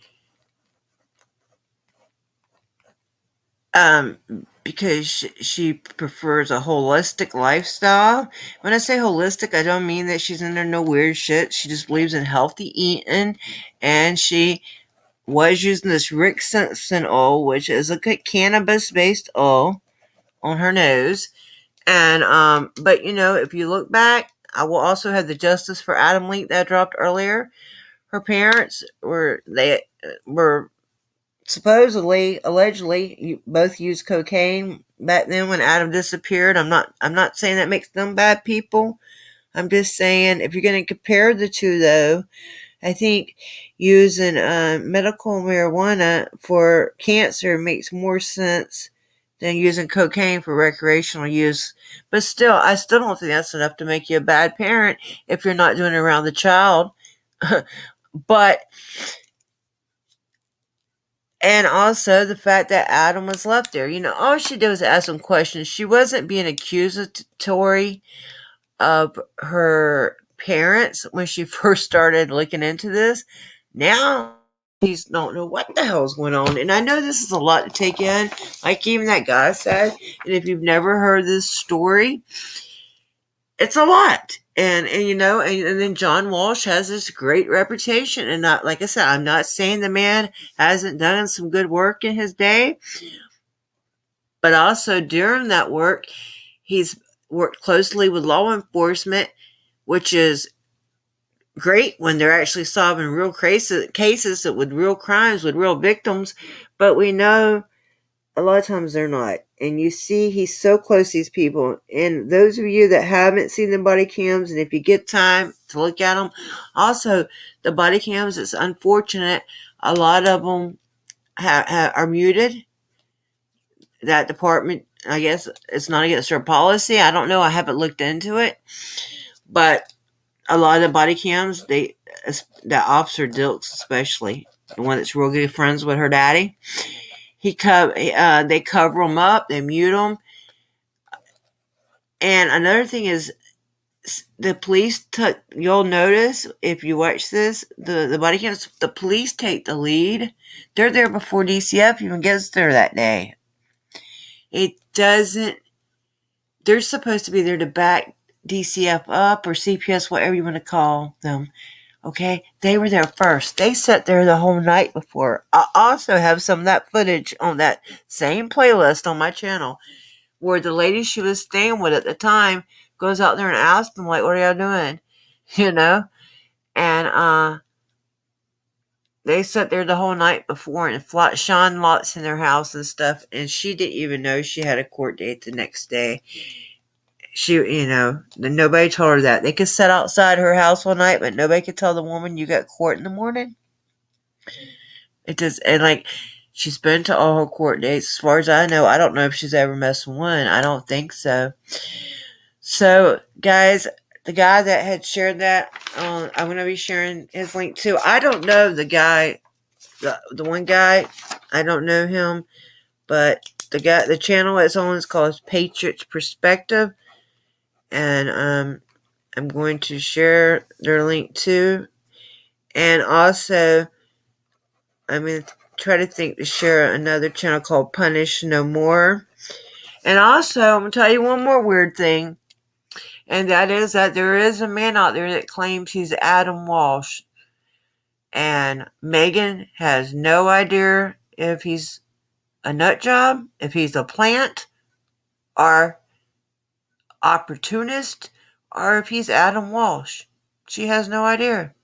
Because she prefers a holistic lifestyle. When I say holistic, I don't mean that she's into no weird shit. She just believes in healthy eating, and she was using this Rick Simpson oil, which is a cannabis-based oil, on her nose. And but if you look back, I will also have the Justice for Adam link that I dropped earlier. Her parents were supposedly, allegedly, both used cocaine back then when Adam disappeared. I'm not saying that makes them bad people. I'm just saying, if you're going to compare the two, though, I think using medical marijuana for cancer makes more sense than using cocaine for recreational use. But still, I still don't think that's enough to make you a bad parent if you're not doing it around the child. But, and also the fact that Adam was left there. All she did was ask some questions. She wasn't being accusatory of her parents when she first started looking into this. Now don't know what the hell's going on. And I know this is a lot to take in, like even that guy said. And if you've never heard this story, it's a lot. And then John Walsh has this great reputation. And not, like I said, I'm not saying the man hasn't done some good work in his day, but also during that work, he's worked closely with law enforcement, which is great when they're actually solving real cases with real crimes, with real victims. But we know a lot of times they're not. And you see, he's so close to these people. And those of you that haven't seen the body cams, and if you get time to look at them, also the body cams, it's unfortunate. A lot of them are muted. That department, I guess, it's not against their policy. I don't know. I haven't looked into it. But a lot of the body cams, that Officer Dilks especially, the one that's real good friends with her daddy, they cover them up, they mute them. And another thing is, the police you'll notice if you watch this, the body cams, the police take the lead. They're there before DCF even gets there that day. They're supposed to be there to back DCF up, or CPS, whatever you want to call them. Okay, they were there first. They sat there the whole night before. I also have some of that footage on that same playlist on my channel, where the lady she was staying with at the time goes out there and asks them, like, what are y'all doing? And they sat there the whole night before and shone lots in their house and stuff, and she didn't even know she had a court date the next day. Nobody told her that. They could sit outside her house all night, but nobody could tell the woman you got court in the morning. She's been to all her court dates. As far as I know, I don't know if she's ever missed one. I don't think so. So, guys, the guy that had shared that, I'm going to be sharing his link too. I don't know the guy, the one guy. I don't know him, but the channel it's on is called Patriot's Perspective. And I'm going to share their link too. And also, I'm going to try to share another channel called Punish No More. And also, I'm going to tell you one more weird thing. And that is that there is a man out there that claims he's Adam Walsh. And Meghan has no idea if he's a nut job, if he's a plant, or opportunist, or if he's Adam Walsh. She has no idea.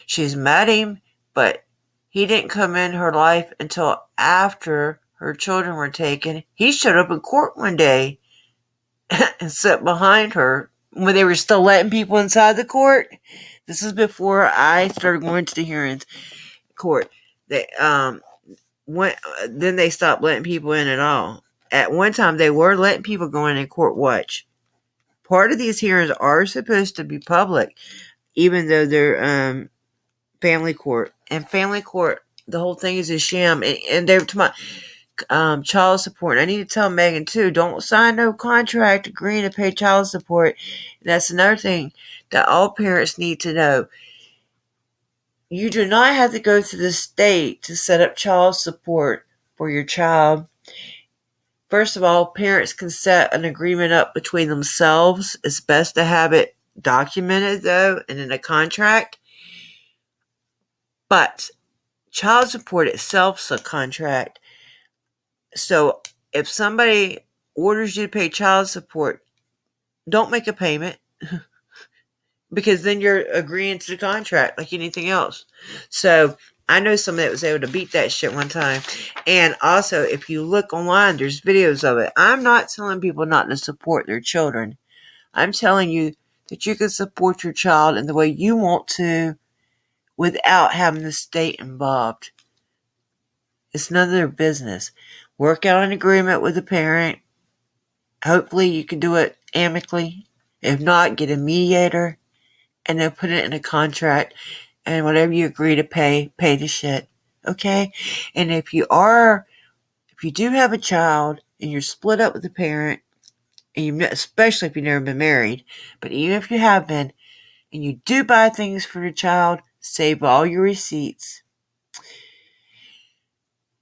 She's met him, but he didn't come in her life until after her children were taken. He showed up in court one day and sat behind her when they were still letting people inside the court. This is before I started going to the hearings court. Then they stopped letting people in at all. At one time, they were letting people go in and court watch. Part of these hearings are supposed to be public, even though they're family court. And family court, the whole thing is a sham. And they were talking about child support. And I need to tell Meghan too, don't sign no contract agreeing to pay child support. And that's another thing that all parents need to know. You do not have to go to the state to set up child support for your child. First of all, parents can set an agreement up between themselves. It's best to have it documented, though, and in a contract. But child support itself is a contract. So if somebody orders you to pay child support, don't make a payment. Because then you're agreeing to the contract like anything else. So I know somebody that was able to beat that shit one time. And also, if you look online, there's videos of it. I'm not telling people not to support their children. I'm telling you that you can support your child in the way you want to without having the state involved. It's none of their business. Work out an agreement with the parent. Hopefully you can do it amicably. If not, get a mediator. And then put it in a contract, and whatever you agree to pay the shit. Okay? And if you do have a child, and you're split up with the parent, and especially if you've never been married, but even if you have been, and you do buy things for the child, save all your receipts.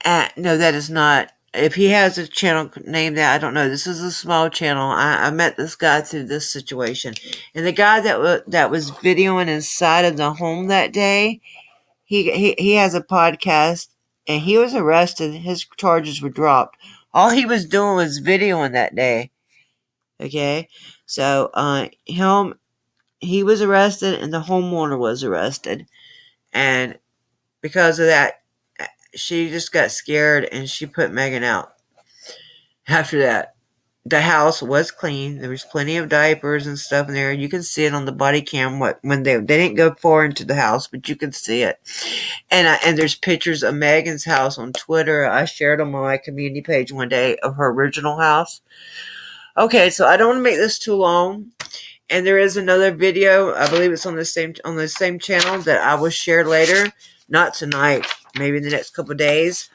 No, that is not. If he has a channel named that, I don't know. This is a small channel. I met this guy through this situation, and the guy that was videoing inside of the home that day, he has a podcast, and he was arrested. His charges were dropped. All he was doing was videoing that day. Okay, so he was arrested, and the homeowner was arrested, and because of that, she just got scared and she put Meghan out. After that, the house was clean. There was plenty of diapers and stuff in there. You can see it on the body cam. When they didn't go far into the house, but you can see it. And there's pictures of Meghan's house on Twitter. I shared them on my community page one day of her original house. Okay, so I don't want to make this too long. And there is another video. I believe it's on the same channel that I will share later. Not tonight. Maybe in the next couple of days.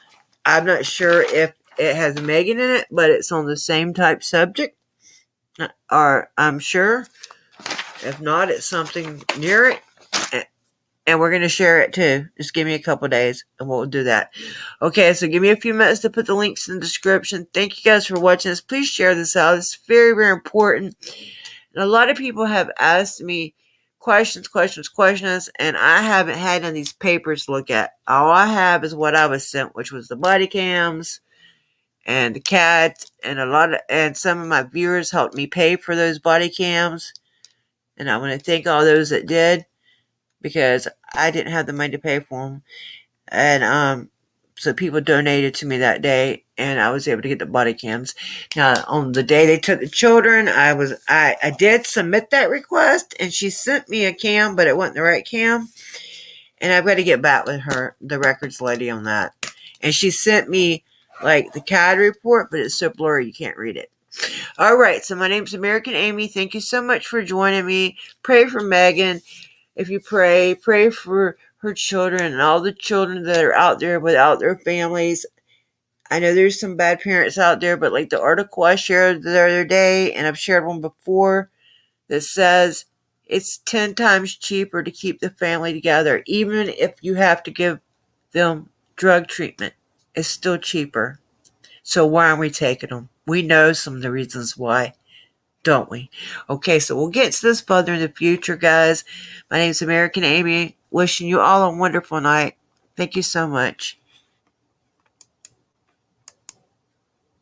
I'm not sure if it has Meghan in it, but it's on the same type subject. Or I'm sure. If not, it's something near it. And we're going to share it too. Just give me a couple of days and we'll do that. Okay, so give me a few minutes to put the links in the description. Thank you guys for watching this. Please share this out. It's very, very important. And a lot of people have asked me questions, and I haven't had none of these papers to look at. All I have is what I was sent, which was the body cams and the cat, and some of my viewers helped me pay for those body cams. And I want to thank all those that did, because I didn't have the money to pay for them. And so people donated to me that day, and I was able to get the body cams. Now, on the day they took the children, I did submit that request, and she sent me a cam, but it wasn't the right cam. And I've got to get back with her, the records lady, on that. And she sent me, like, the CAD report, but it's so blurry you can't read it. All right, so my name's American Amy. Thank you so much for joining me. Pray for Meghan. If you pray for her children and all the children that are out there without their families. I know there's some bad parents out there, but like the article I shared the other day, and I've shared one before, that says it's 10 times cheaper to keep the family together. Even if you have to give them drug treatment, it's still cheaper. So why aren't we taking them? We know some of the reasons why, don't we? Okay, so we'll get to this further in the future, guys. My name is American Amy. Wishing you all a wonderful night. Thank you so much.